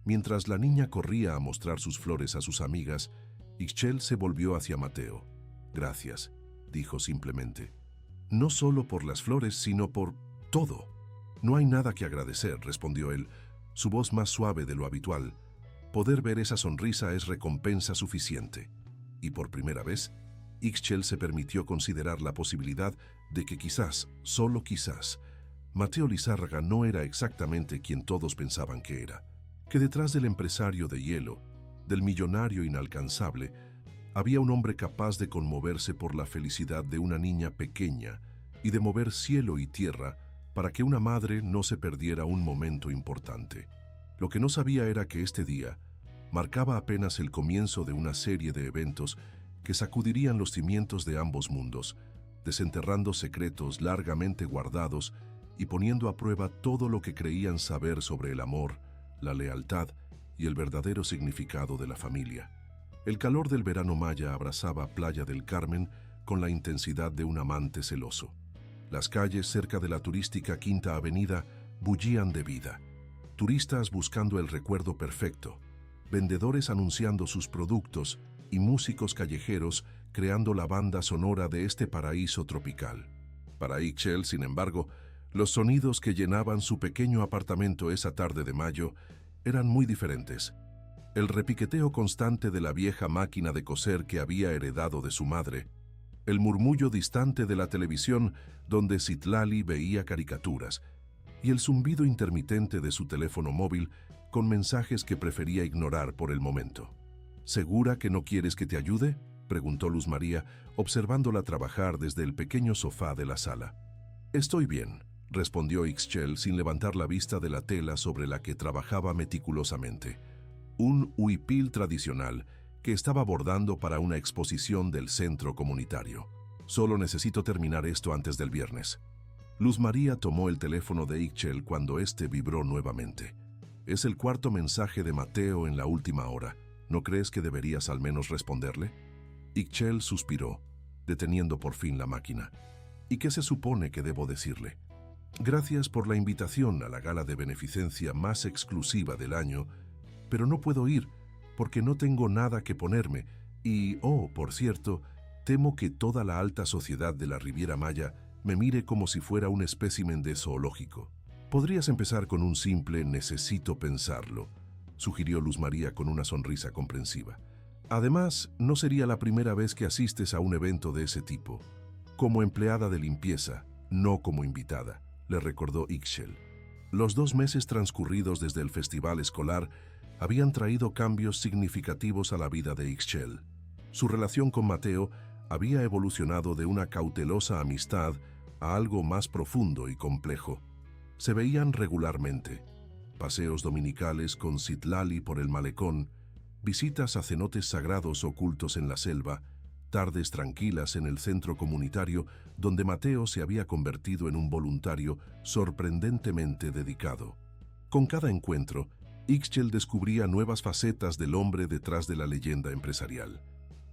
Mientras la niña corría a mostrar sus flores a sus amigas, Ixchel se volvió hacia Mateo. «Gracias», dijo simplemente. «No solo por las flores, sino por todo». «No hay nada que agradecer», respondió él, su voz más suave de lo habitual. «Poder ver esa sonrisa es recompensa suficiente». Y por primera vez, Ixchel se permitió considerar la posibilidad de que quizás, solo quizás, Mateo Lizárraga no era exactamente quien todos pensaban que era. Que detrás del empresario de hielo, del millonario inalcanzable, había un hombre capaz de conmoverse por la felicidad de una niña pequeña y de mover cielo y tierra para que una madre no se perdiera un momento importante. Lo que no sabía era que este día marcaba apenas el comienzo de una serie de eventos que sacudirían los cimientos de ambos mundos, desenterrando secretos largamente guardados y poniendo a prueba todo lo que creían saber sobre el amor, la lealtad y el verdadero significado de la familia. El calor del verano maya abrazaba Playa del Carmen con la intensidad de un amante celoso. Las calles cerca de la turística Quinta Avenida bullían de vida. Turistas buscando el recuerdo perfecto, vendedores anunciando sus productos y músicos callejeros creando la banda sonora de este paraíso tropical. Para Ixchel, sin embargo, los sonidos que llenaban su pequeño apartamento esa tarde de mayo eran muy diferentes. El repiqueteo constante de la vieja máquina de coser que había heredado de su madre, el murmullo distante de la televisión donde Citlali veía caricaturas, y el zumbido intermitente de su teléfono móvil con mensajes que prefería ignorar por el momento. «¿Segura que no quieres que te ayude?», preguntó Luz María, observándola trabajar desde el pequeño sofá de la sala. «Estoy bien», respondió Ixchel sin levantar la vista de la tela sobre la que trabajaba meticulosamente. Un huipil tradicional que estaba bordando para una exposición del centro comunitario. «Solo necesito terminar esto antes del viernes». Luz María tomó el teléfono de Ixchel cuando éste vibró nuevamente. «Es el cuarto mensaje de Mateo en la última hora. ¿No crees que deberías al menos responderle?». Ixchel suspiró, deteniendo por fin la máquina. «¿Y qué se supone que debo decirle?». «Gracias por la invitación a la gala de beneficencia más exclusiva del año, pero no puedo ir porque no tengo nada que ponerme y, oh, por cierto, Temo que toda la alta sociedad de la Riviera Maya me mire como si fuera un espécimen de zoológico. Podrías empezar con un simple «necesito pensarlo», sugirió Luz María con una sonrisa comprensiva. Además, no sería la primera vez que asistes a un evento de ese tipo. Como empleada de limpieza, no como invitada, le recordó Ixchel. Los 2 meses transcurridos desde el festival escolar habían traído cambios significativos a la vida de Ixchel. Su relación con Mateo había evolucionado de una cautelosa amistad a algo más profundo y complejo. Se veían regularmente. Paseos dominicales con Citlali por el malecón, visitas a cenotes sagrados ocultos en la selva, tardes tranquilas en el centro comunitario donde Mateo se había convertido en un voluntario sorprendentemente dedicado. Con cada encuentro, Ixchel descubría nuevas facetas del hombre detrás de la leyenda empresarial.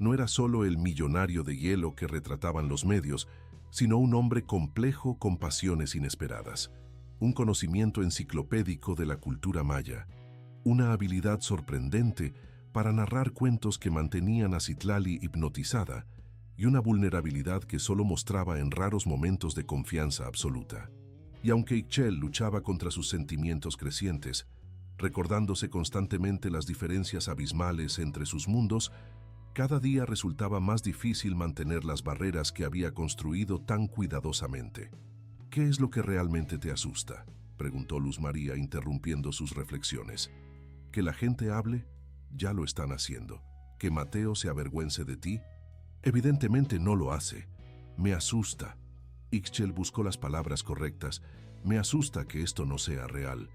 No era solo el millonario de hielo que retrataban los medios, sino un hombre complejo con pasiones inesperadas, un conocimiento enciclopédico de la cultura maya, una habilidad sorprendente para narrar cuentos que mantenían a Citlali hipnotizada y una vulnerabilidad que solo mostraba en raros momentos de confianza absoluta. Y aunque Ixchel luchaba contra sus sentimientos crecientes, recordándose constantemente las diferencias abismales entre sus mundos, cada día resultaba más difícil mantener las barreras que había construido tan cuidadosamente. «¿Qué es lo que realmente te asusta?», preguntó Luz María, interrumpiendo sus reflexiones. «¿Que la gente hable? Ya lo están haciendo. ¿Que Mateo se avergüence de ti? Evidentemente no lo hace. Me asusta». Ixchel buscó las palabras correctas. «Me asusta que esto no sea real,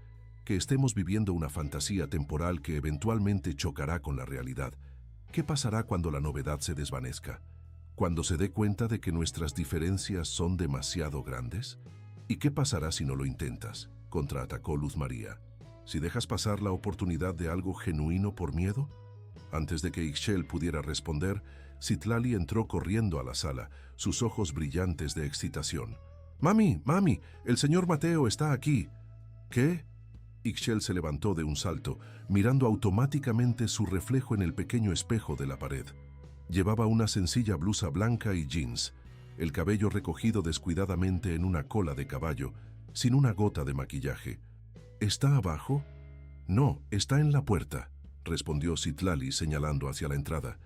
que estemos viviendo una fantasía temporal que eventualmente chocará con la realidad. ¿Qué pasará cuando la novedad se desvanezca? ¿Cuando se dé cuenta de que nuestras diferencias son demasiado grandes? ¿Y qué pasará si no lo intentas?», contraatacó Luz María. «¿Si dejas pasar la oportunidad de algo genuino por miedo?». Antes de que Ixchel pudiera responder, Citlali entró corriendo a la sala, sus ojos brillantes de excitación. «¡Mami, mami! El señor Mateo está aquí». «¿Qué?». Ixchel se levantó de un salto, mirando automáticamente su reflejo en el pequeño espejo de la pared. Llevaba una sencilla blusa blanca y jeans, el cabello recogido descuidadamente en una cola de caballo, sin una gota de maquillaje. «¿Está abajo?». «No, está en la puerta», respondió Citlali señalando hacia la entrada.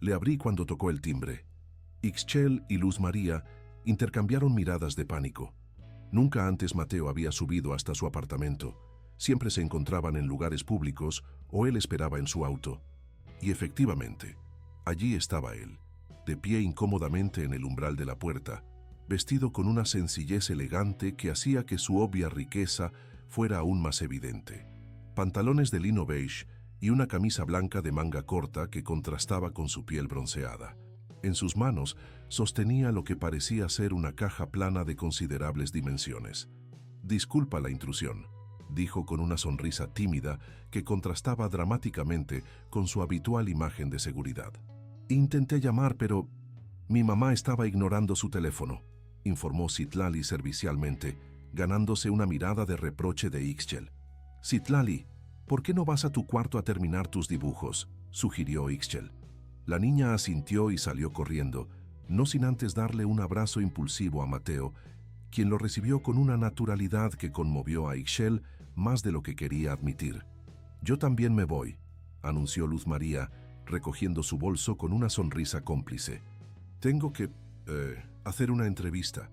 «Le abrí cuando tocó el timbre». Ixchel y Luz María intercambiaron miradas de pánico. Nunca antes Mateo había subido hasta su apartamento. Siempre se encontraban en lugares públicos o él esperaba en su auto. Y efectivamente, allí estaba él, de pie incómodamente en el umbral de la puerta, vestido con una sencillez elegante que hacía que su obvia riqueza fuera aún más evidente. Pantalones de lino beige y una camisa blanca de manga corta que contrastaba con su piel bronceada. En sus manos sostenía lo que parecía ser una caja plana de considerables dimensiones. «Disculpa la intrusión», dijo con una sonrisa tímida que contrastaba dramáticamente con su habitual imagen de seguridad. «Intenté llamar, pero mi mamá estaba ignorando su teléfono», informó Citlali servicialmente, ganándose una mirada de reproche de Ixchel. «Citlali, ¿por qué no vas a tu cuarto a terminar tus dibujos?», sugirió Ixchel. La niña asintió y salió corriendo, no sin antes darle un abrazo impulsivo a Mateo, quien lo recibió con una naturalidad que conmovió a Ixchel más de lo que quería admitir. «Yo también me voy», anunció Luz María, recogiendo su bolso con una sonrisa cómplice. «Tengo que hacer una entrevista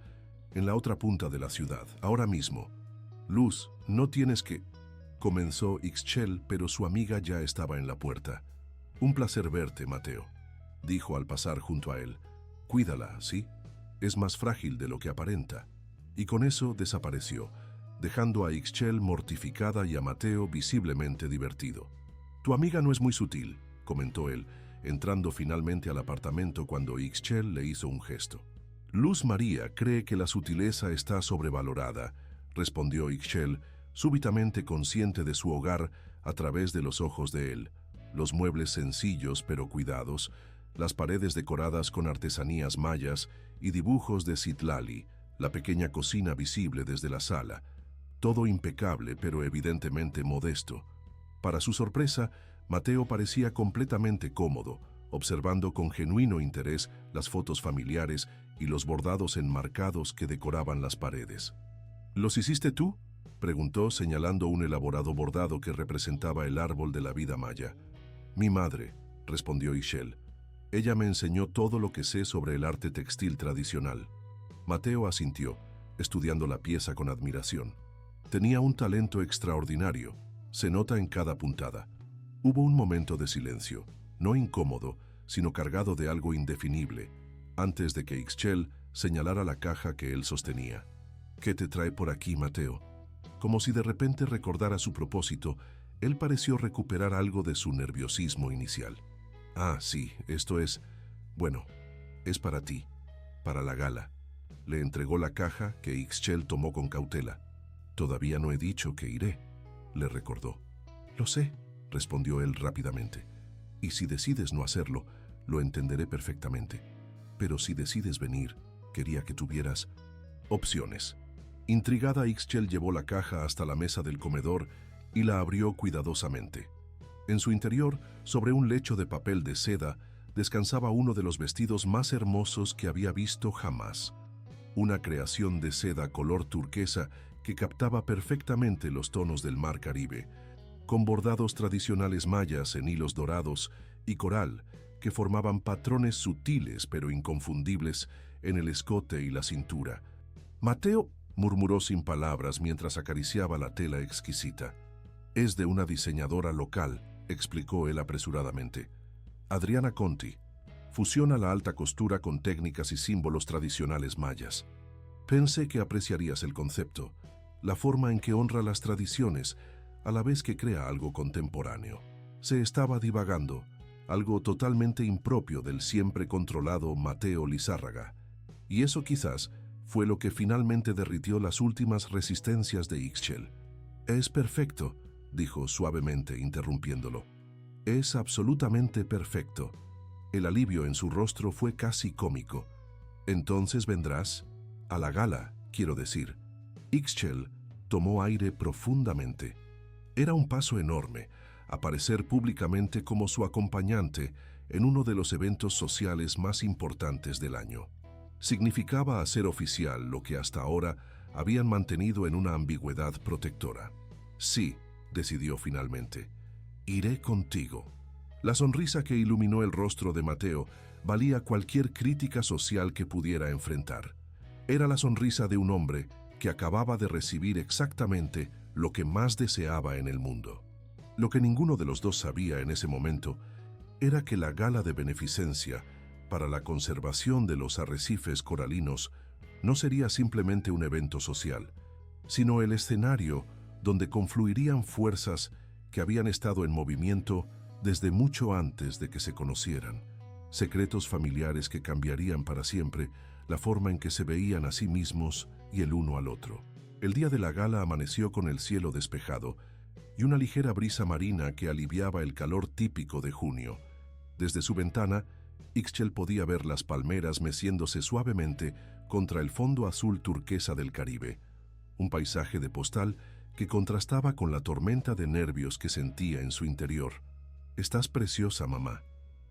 en la otra punta de la ciudad, ahora mismo». «Luz, no tienes que...», comenzó Ixchel, pero su amiga ya estaba en la puerta. «Un placer verte, Mateo», dijo al pasar junto a él. «Cuídala, ¿sí? Es más frágil de lo que aparenta». Y con eso desapareció, dejando a Ixchel mortificada y a Mateo visiblemente divertido. «Tu amiga no es muy sutil», comentó él, entrando finalmente al apartamento cuando Ixchel le hizo un gesto. «Luz María cree que la sutileza está sobrevalorada», respondió Ixchel, súbitamente consciente de su hogar a través de los ojos de él. Los muebles sencillos pero cuidados, las paredes decoradas con artesanías mayas y dibujos de Citlali, la pequeña cocina visible desde la sala, todo impecable pero evidentemente modesto. Para su sorpresa, Mateo parecía completamente cómodo, observando con genuino interés las fotos familiares y los bordados enmarcados que decoraban las paredes. ¿Los hiciste tú?, preguntó señalando un elaborado bordado que representaba el árbol de la vida maya. Mi madre, respondió Ixchel. Ella me enseñó todo lo que sé sobre el arte textil tradicional. Mateo asintió, estudiando la pieza con admiración. Tenía un talento extraordinario, se nota en cada puntada. Hubo un momento de silencio, no incómodo, sino cargado de algo indefinible, antes de que Ixchel señalara la caja que él sostenía. ¿Qué te trae por aquí, Mateo? Como si de repente recordara su propósito, él pareció recuperar algo de su nerviosismo inicial. Ah, sí, esto es... Bueno, es para ti, para la gala. Le entregó la caja que Ixchel tomó con cautela. Todavía no he dicho que iré, le recordó. Lo sé, respondió él rápidamente. Y si decides no hacerlo, lo entenderé perfectamente. Pero si decides venir, quería que tuvieras opciones. Intrigada, Ixchel llevó la caja hasta la mesa del comedor y la abrió cuidadosamente. En su interior, sobre un lecho de papel de seda, descansaba uno de los vestidos más hermosos que había visto jamás. Una creación de seda color turquesa que captaba perfectamente los tonos del mar Caribe, con bordados tradicionales mayas en hilos dorados y coral que formaban patrones sutiles pero inconfundibles en el escote y la cintura. Mateo murmuró sin palabras mientras acariciaba la tela exquisita. Es de una diseñadora local, explicó él apresuradamente. Adriana Conti. Fusiona la alta costura con técnicas y símbolos tradicionales mayas. Pensé que apreciarías el concepto, la forma en que honra las tradiciones, a la vez que crea algo contemporáneo. Se estaba divagando, algo totalmente impropio del siempre controlado Mateo Lizárraga, y eso quizás fue lo que finalmente derritió las últimas resistencias de Ixchel. Es perfecto, dijo suavemente, interrumpiéndolo. Es absolutamente perfecto. El alivio en su rostro fue casi cómico. Entonces vendrás a la gala, quiero decir. Ixchel tomó aire profundamente. Era un paso enorme, aparecer públicamente como su acompañante en uno de los eventos sociales más importantes del año. Significaba hacer oficial lo que hasta ahora habían mantenido en una ambigüedad protectora. Sí, decidió finalmente, iré contigo. La sonrisa que iluminó el rostro de Mateo valía cualquier crítica social que pudiera enfrentar. Era la sonrisa de un hombre que acababa de recibir exactamente lo que más deseaba en el mundo. Lo que ninguno de los dos sabía en ese momento era que la gala de beneficencia para la conservación de los arrecifes coralinos no sería simplemente un evento social, sino el escenario donde confluirían fuerzas que habían estado en movimiento desde mucho antes de que se conocieran, secretos familiares que cambiarían para siempre la forma en que se veían a sí mismos y el uno al otro. El día de la gala amaneció con el cielo despejado y una ligera brisa marina que aliviaba el calor típico de junio. Desde su ventana, Ixchel podía ver las palmeras meciéndose suavemente contra el fondo azul turquesa del Caribe, un paisaje de postal que contrastaba con la tormenta de nervios que sentía en su interior. «Estás preciosa, mamá»,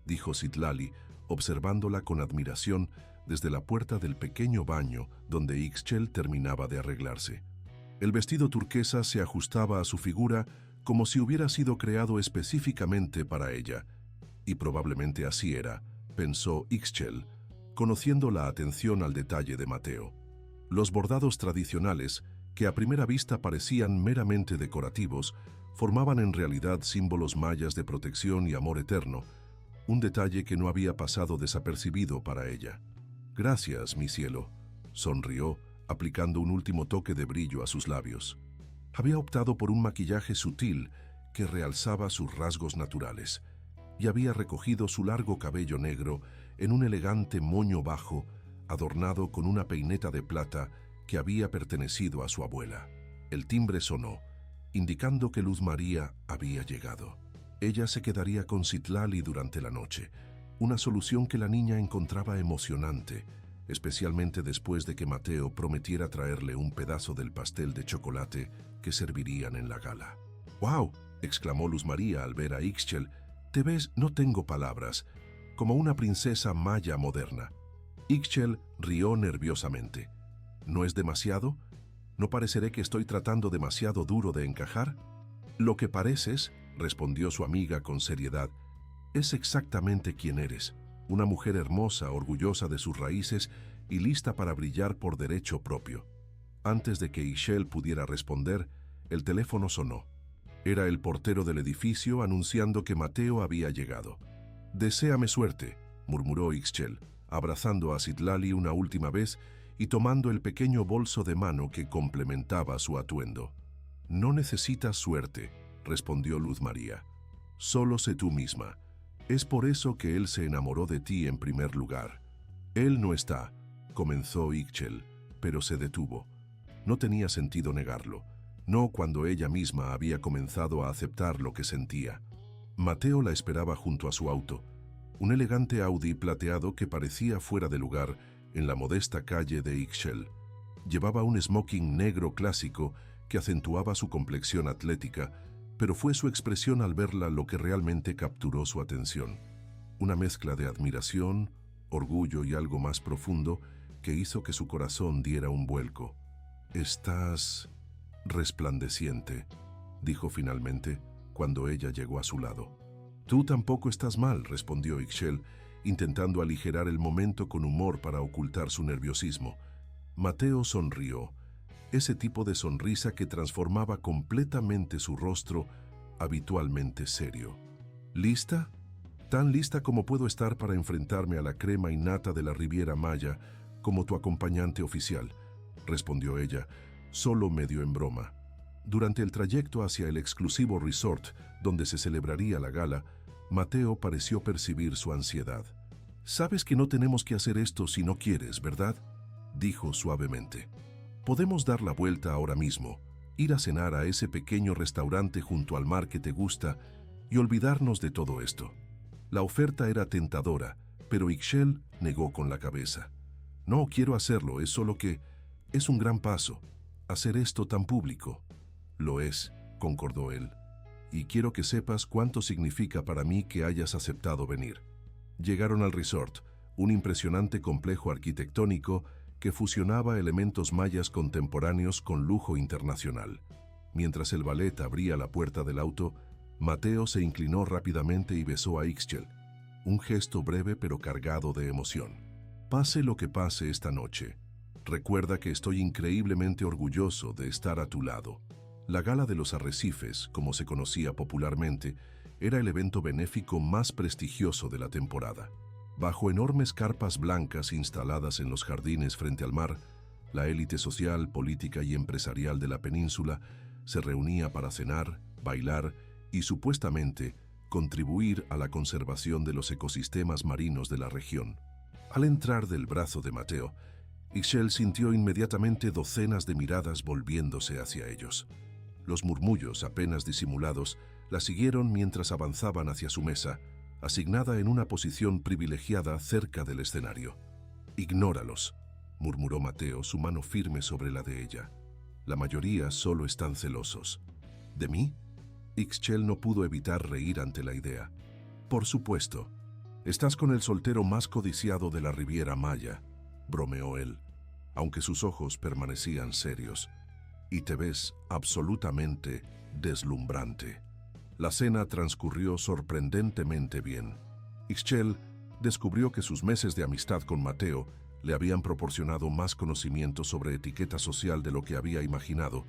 dijo Citlali, observándola con admiración desde la puerta del pequeño baño donde Ixchel terminaba de arreglarse. El vestido turquesa se ajustaba a su figura como si hubiera sido creado específicamente para ella, y probablemente así era, pensó Ixchel, conociendo la atención al detalle de Mateo. Los bordados tradicionales, que a primera vista parecían meramente decorativos, formaban en realidad símbolos mayas de protección y amor eterno, un detalle que no había pasado desapercibido para ella. «Gracias, mi cielo», sonrió, aplicando un último toque de brillo a sus labios. Había optado por un maquillaje sutil que realzaba sus rasgos naturales, y había recogido su largo cabello negro en un elegante moño bajo, adornado con una peineta de plata que había pertenecido a su abuela. El timbre sonó, indicando que Luz María había llegado. Ella se quedaría con Citlali durante la noche, una solución que la niña encontraba emocionante, especialmente después de que Mateo prometiera traerle un pedazo del pastel de chocolate que servirían en la gala. «¡Wow!», exclamó Luz María al ver a Ixchel. «Te ves, no tengo palabras. como una princesa maya moderna. Ixchel rió nerviosamente. ¿No es demasiado? ¿No pareceré que estoy tratando demasiado duro de encajar? Lo que pareces, respondió su amiga con seriedad, es exactamente quien eres, una mujer hermosa, orgullosa de sus raíces y lista para brillar por derecho propio. Antes de que Ixchel pudiera responder, el teléfono sonó. Era el portero del edificio anunciando que Mateo había llegado. «Deséame suerte», murmuró Ixchel, abrazando a Citlali una última vez y tomando el pequeño bolso de mano que complementaba su atuendo. «No necesitas suerte», respondió Luz María. «Solo sé tú misma. Es por eso que él se enamoró de ti en primer lugar». «Él no está», comenzó Ixchel, pero se detuvo. No tenía sentido negarlo, no cuando ella misma había comenzado a aceptar lo que sentía. Mateo la esperaba junto a su auto, un elegante Audi plateado que parecía fuera de lugar en la modesta calle de Ixchel. Llevaba un smoking negro clásico que acentuaba su complexión atlética, pero fue su expresión al verla lo que realmente capturó su atención. Una mezcla de admiración, orgullo y algo más profundo que hizo que su corazón diera un vuelco. «Estás resplandeciente», dijo finalmente, cuando ella llegó a su lado. «Tú tampoco estás mal», respondió Ixchel, intentando aligerar el momento con humor para ocultar su nerviosismo. Mateo sonrió, ese tipo de sonrisa que transformaba completamente su rostro, habitualmente serio. «¿Lista? Tan lista como puedo estar para enfrentarme a la crema innata de la Riviera Maya como tu acompañante oficial», respondió ella, solo medio en broma. Durante el trayecto hacia el exclusivo resort donde se celebraría la gala, Mateo pareció percibir su ansiedad. «Sabes que no tenemos que hacer esto si no quieres, ¿verdad?», dijo suavemente. «Podemos dar la vuelta ahora mismo, ir a cenar a ese pequeño restaurante junto al mar que te gusta y olvidarnos de todo esto». La oferta era tentadora, pero Ixchel negó con la cabeza. «No quiero hacerlo, es solo que es un gran paso, hacer esto tan público». «Lo es», concordó él, «y quiero que sepas cuánto significa para mí que hayas aceptado venir». Llegaron al resort, un impresionante complejo arquitectónico que fusionaba elementos mayas contemporáneos con lujo internacional. Mientras el valet abría la puerta del auto, Mateo se inclinó rápidamente y besó a Ixchel, un gesto breve pero cargado de emoción. «Pase lo que pase esta noche, recuerda que estoy increíblemente orgulloso de estar a tu lado». La Gala de los Arrecifes, como se conocía popularmente, era el evento benéfico más prestigioso de la temporada. Bajo enormes carpas blancas instaladas en los jardines frente al mar, la élite social, política y empresarial de la península se reunía para cenar, bailar y, supuestamente, contribuir a la conservación de los ecosistemas marinos de la región. Al entrar del brazo de Mateo, Ixchel sintió inmediatamente docenas de miradas volviéndose hacia ellos. Los murmullos, apenas disimulados, la siguieron mientras avanzaban hacia su mesa, asignada en una posición privilegiada cerca del escenario. «Ignóralos», murmuró Mateo, su mano firme sobre la de ella. «La mayoría solo están celosos». «¿De mí?». Ixchel no pudo evitar reír ante la idea. «Por supuesto. Estás con el soltero más codiciado de la Riviera Maya», bromeó él, aunque sus ojos permanecían serios. «Y te ves absolutamente deslumbrante». La cena transcurrió sorprendentemente bien. Ixchel descubrió que sus meses de amistad con Mateo le habían proporcionado más conocimiento sobre etiqueta social de lo que había imaginado,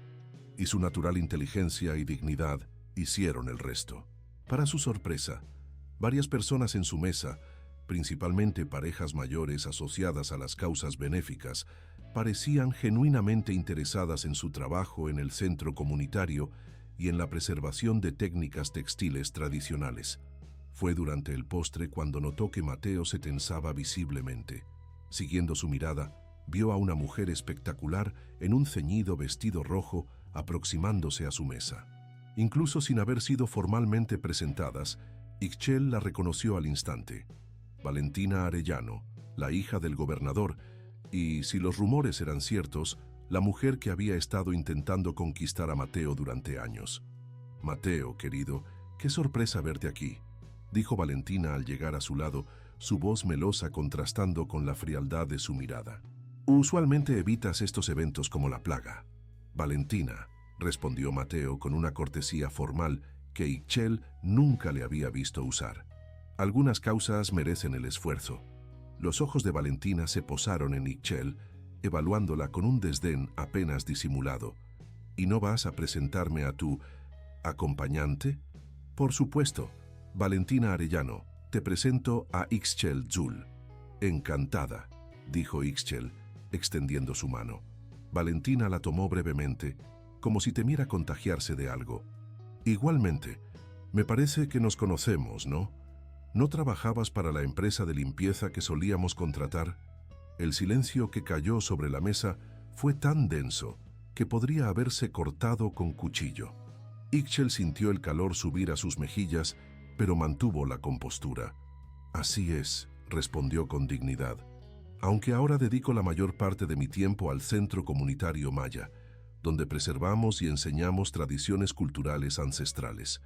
y su natural inteligencia y dignidad hicieron el resto. Para su sorpresa, varias personas en su mesa, principalmente parejas mayores asociadas a las causas benéficas, parecían genuinamente interesadas en su trabajo en el centro comunitario y en la preservación de técnicas textiles tradicionales. Fue durante el postre cuando notó que Mateo se tensaba visiblemente. Siguiendo su mirada, vio a una mujer espectacular en un ceñido vestido rojo aproximándose a su mesa. Incluso sin haber sido formalmente presentadas, Ixchel la reconoció al instante. Valentina Arellano, la hija del gobernador, y, si los rumores eran ciertos, la mujer que había estado intentando conquistar a Mateo durante años. «Mateo, querido, qué sorpresa verte aquí», dijo Valentina al llegar a su lado, su voz melosa contrastando con la frialdad de su mirada. Usualmente evitas estos eventos como la plaga. Valentina, respondió Mateo con una cortesía formal que Ixchel nunca le había visto usar. Algunas causas merecen el esfuerzo. Los ojos de Valentina se posaron en Ixchel, evaluándola con un desdén apenas disimulado. ¿Y no vas a presentarme a tu acompañante? Por supuesto, Valentina Arellano, te presento a Ixchel Zul. Encantada, dijo Ixchel, extendiendo su mano. Valentina la tomó brevemente, como si temiera contagiarse de algo. Igualmente, me parece que nos conocemos, ¿no? ¿No trabajabas para la empresa de limpieza que solíamos contratar? El silencio que cayó sobre la mesa fue tan denso que podría haberse cortado con cuchillo. Ixchel sintió el calor subir a sus mejillas, pero mantuvo la compostura. Así es, respondió con dignidad. Aunque ahora dedico la mayor parte de mi tiempo al Centro Comunitario Maya, donde preservamos y enseñamos tradiciones culturales ancestrales.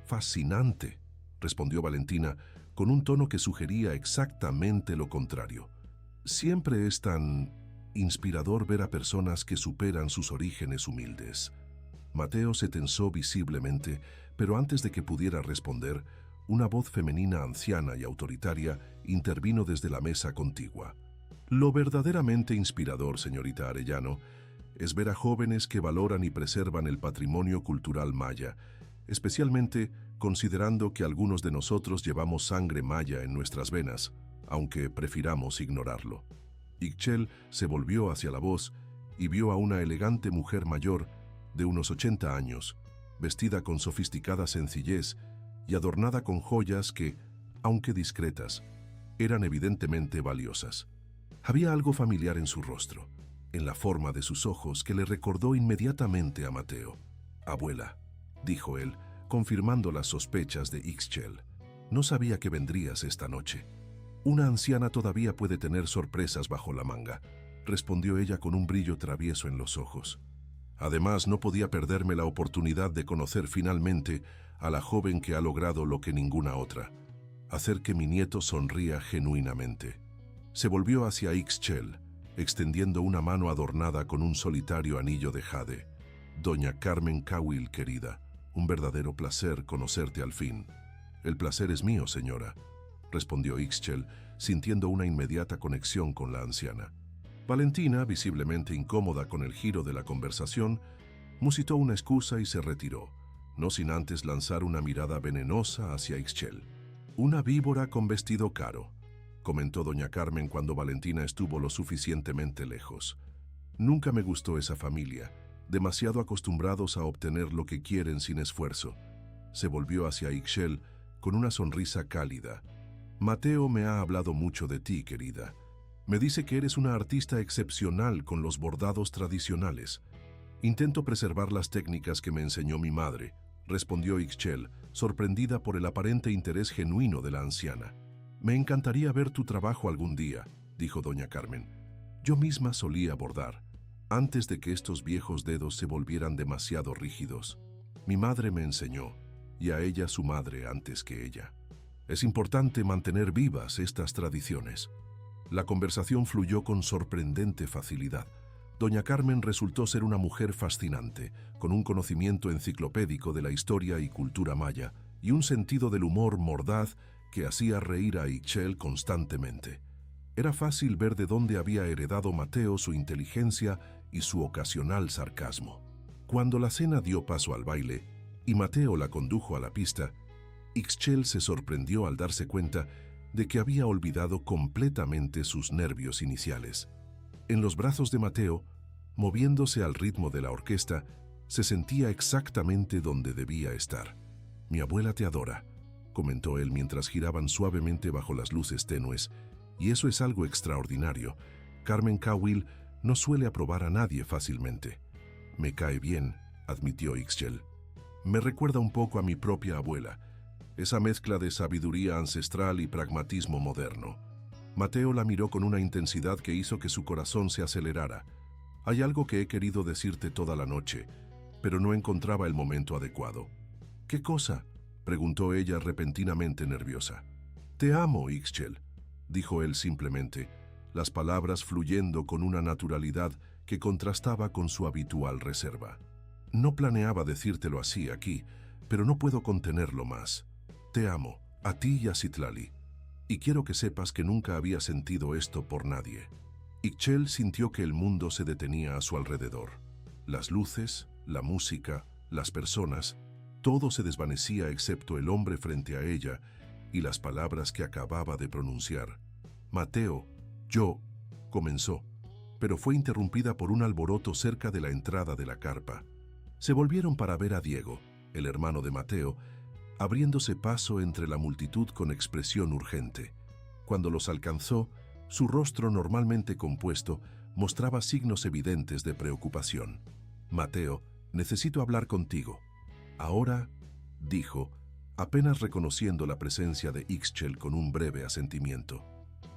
Fascinante, respondió Valentina, con un tono que sugería exactamente lo contrario. Siempre es tan inspirador ver a personas que superan sus orígenes humildes. Mateo se tensó visiblemente, pero antes de que pudiera responder, una voz femenina anciana y autoritaria intervino desde la mesa contigua. Lo verdaderamente inspirador, señorita Arellano, es ver a jóvenes que valoran y preservan el patrimonio cultural maya, especialmente considerando que algunos de nosotros llevamos sangre maya en nuestras venas, aunque prefiramos ignorarlo. Ixchel se volvió hacia la voz y vio a una elegante mujer mayor de unos 80 años, vestida con sofisticada sencillez y adornada con joyas que, aunque discretas, eran evidentemente valiosas. Había algo familiar en su rostro, en la forma de sus ojos que le recordó inmediatamente a Mateo. «Abuela», dijo él, confirmando las sospechas de Ixchel. «No sabía que vendrías esta noche». «Una anciana todavía puede tener sorpresas bajo la manga», respondió ella con un brillo travieso en los ojos. Además, no podía perderme la oportunidad de conocer finalmente a la joven que ha logrado lo que ninguna otra: hacer que mi nieto sonría genuinamente. Se volvió hacia Ixchel, extendiendo una mano adornada con un solitario anillo de jade. «Doña Carmen Cawil, querida, un verdadero placer conocerte al fin». «El placer es mío, señora», respondió Ixchel, sintiendo una inmediata conexión con la anciana. Valentina, visiblemente incómoda con el giro de la conversación, musitó una excusa y se retiró, no sin antes lanzar una mirada venenosa hacia Ixchel. «Una víbora con vestido caro», comentó doña Carmen cuando Valentina estuvo lo suficientemente lejos. «Nunca me gustó esa familia, demasiado acostumbrados a obtener lo que quieren sin esfuerzo». Se volvió hacia Ixchel con una sonrisa cálida. «Mateo me ha hablado mucho de ti, querida. Me dice que eres una artista excepcional con los bordados tradicionales». «Intento preservar las técnicas que me enseñó mi madre», respondió Ixchel, sorprendida por el aparente interés genuino de la anciana. «Me encantaría ver tu trabajo algún día», dijo doña Carmen. «Yo misma solía bordar, antes de que estos viejos dedos se volvieran demasiado rígidos. Mi madre me enseñó, y a ella su madre antes que ella. Es importante mantener vivas estas tradiciones». La conversación fluyó con sorprendente facilidad. Doña Carmen resultó ser una mujer fascinante, con un conocimiento enciclopédico de la historia y cultura maya, y un sentido del humor mordaz que hacía reír a Ixchel constantemente. Era fácil ver de dónde había heredado Mateo su inteligencia y su ocasional sarcasmo. Cuando la cena dio paso al baile y Mateo la condujo a la pista, Ixchel se sorprendió al darse cuenta de que había olvidado completamente sus nervios iniciales. En los brazos de Mateo, moviéndose al ritmo de la orquesta, se sentía exactamente donde debía estar. «Mi abuela te adora», comentó él mientras giraban suavemente bajo las luces tenues, «y eso es algo extraordinario. Carmen Cawil no suele aprobar a nadie fácilmente». «Me cae bien», admitió Ixchel. «Me recuerda un poco a mi propia abuela, esa mezcla de sabiduría ancestral y pragmatismo moderno». Mateo la miró con una intensidad que hizo que su corazón se acelerara. «Hay algo que he querido decirte toda la noche, pero no encontraba el momento adecuado». «¿Qué cosa?», preguntó ella repentinamente nerviosa. «Te amo, Ixchel», dijo él simplemente, las palabras fluyendo con una naturalidad que contrastaba con su habitual reserva. No planeaba decírtelo así aquí, pero no puedo contenerlo más. Te amo, a ti y a Citlali, y quiero que sepas que nunca había sentido esto por nadie. Ixchel sintió que el mundo se detenía a su alrededor. Las luces, la música, las personas, todo se desvanecía excepto el hombre frente a ella y las palabras que acababa de pronunciar. Mateo, yo, comenzó, pero fue interrumpida por un alboroto cerca de la entrada de la carpa. Se volvieron para ver a Diego, el hermano de Mateo, abriéndose paso entre la multitud con expresión urgente. Cuando los alcanzó, su rostro normalmente compuesto mostraba signos evidentes de preocupación. Mateo, necesito hablar contigo. Ahora, dijo, apenas reconociendo la presencia de Ixchel con un breve asentimiento.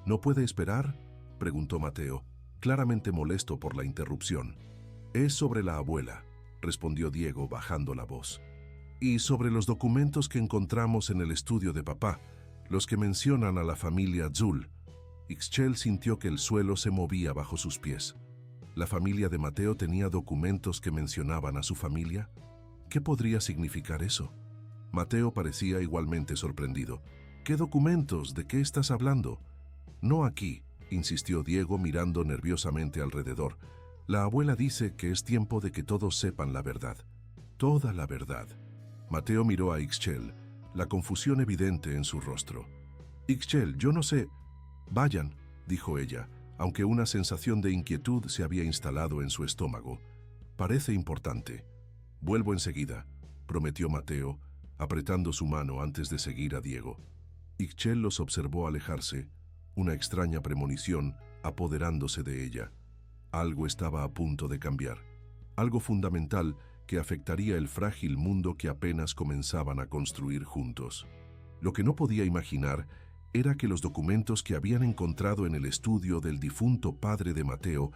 ¿No puede esperar?, preguntó Mateo, claramente molesto por la interrupción. Es sobre la abuela, respondió Diego bajando la voz. Y sobre los documentos que encontramos en el estudio de papá, los que mencionan a la familia Zul. Ixchel sintió que el suelo se movía bajo sus pies. ¿La familia de Mateo tenía documentos que mencionaban a su familia? ¿Qué podría significar eso? Mateo parecía igualmente sorprendido. ¿Qué documentos? ¿De qué estás hablando? No aquí, insistió Diego mirando nerviosamente alrededor. La abuela dice que es tiempo de que todos sepan la verdad. Toda la verdad. Mateo miró a Ixchel, la confusión evidente en su rostro. Ixchel, yo no sé. Vayan, dijo ella, aunque una sensación de inquietud se había instalado en su estómago. Parece importante. Vuelvo enseguida, prometió Mateo, apretando su mano antes de seguir a Diego. Ixchel los observó alejarse, una extraña premonición apoderándose de ella. Algo estaba a punto de cambiar, algo fundamental que afectaría el frágil mundo que apenas comenzaban a construir juntos. Lo que no podía imaginar era que los documentos que habían encontrado en el estudio del difunto padre de Mateo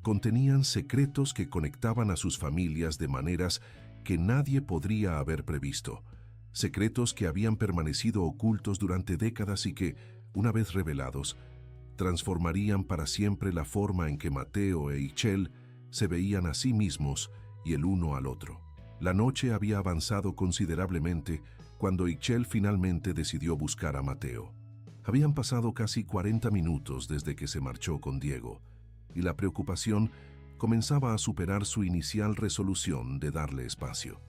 contenían secretos que conectaban a sus familias de maneras que nadie podría haber previsto, secretos que habían permanecido ocultos durante décadas y que, una vez revelados, transformarían para siempre la forma en que Mateo e Ixchel se veían a sí mismos y el uno al otro. La noche había avanzado considerablemente cuando Ixchel finalmente decidió buscar a Mateo. Habían pasado casi 40 minutos desde que se marchó con Diego, y la preocupación comenzaba a superar su inicial resolución de darle espacio.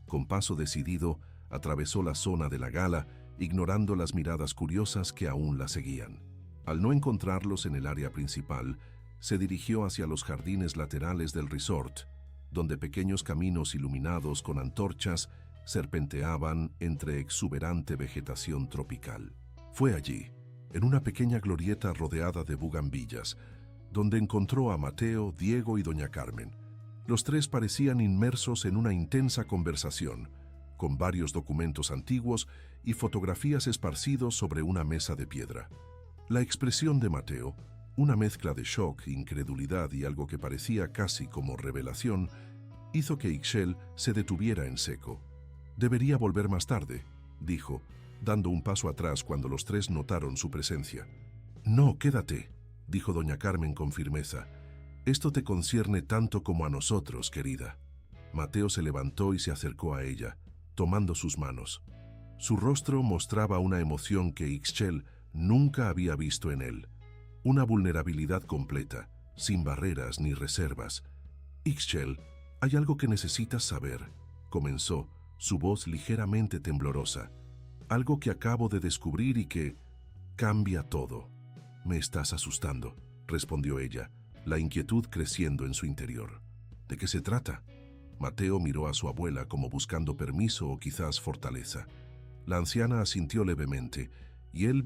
Con paso decidido, atravesó la zona de la gala, ignorando las miradas curiosas que aún la seguían. Al no encontrarlos en el área principal, se dirigió hacia los jardines laterales del resort, donde pequeños caminos iluminados con antorchas serpenteaban entre exuberante vegetación tropical. Fue allí, en una pequeña glorieta rodeada de bugambillas, donde encontró a Mateo, Diego y doña Carmen. Los tres parecían inmersos en una intensa conversación, con varios documentos antiguos y fotografías esparcidos sobre una mesa de piedra. La expresión de Mateo, una mezcla de shock, incredulidad y algo que parecía casi como revelación, hizo que Ixchel se detuviera en seco. «Debería volver más tarde», dijo, dando un paso atrás cuando los tres notaron su presencia. «No, quédate», dijo doña Carmen con firmeza. «Esto te concierne tanto como a nosotros, querida». Mateo se levantó y se acercó a ella, tomando sus manos. Su rostro mostraba una emoción que Ixchel nunca había visto en él. Una vulnerabilidad completa, sin barreras ni reservas. «Ixchel, hay algo que necesitas saber», comenzó, su voz ligeramente temblorosa. «Algo que acabo de descubrir y que cambia todo». «Me estás asustando», respondió ella, la inquietud creciendo en su interior. «¿De qué se trata?». Mateo miró a su abuela como buscando permiso o quizás fortaleza. La anciana asintió levemente, y él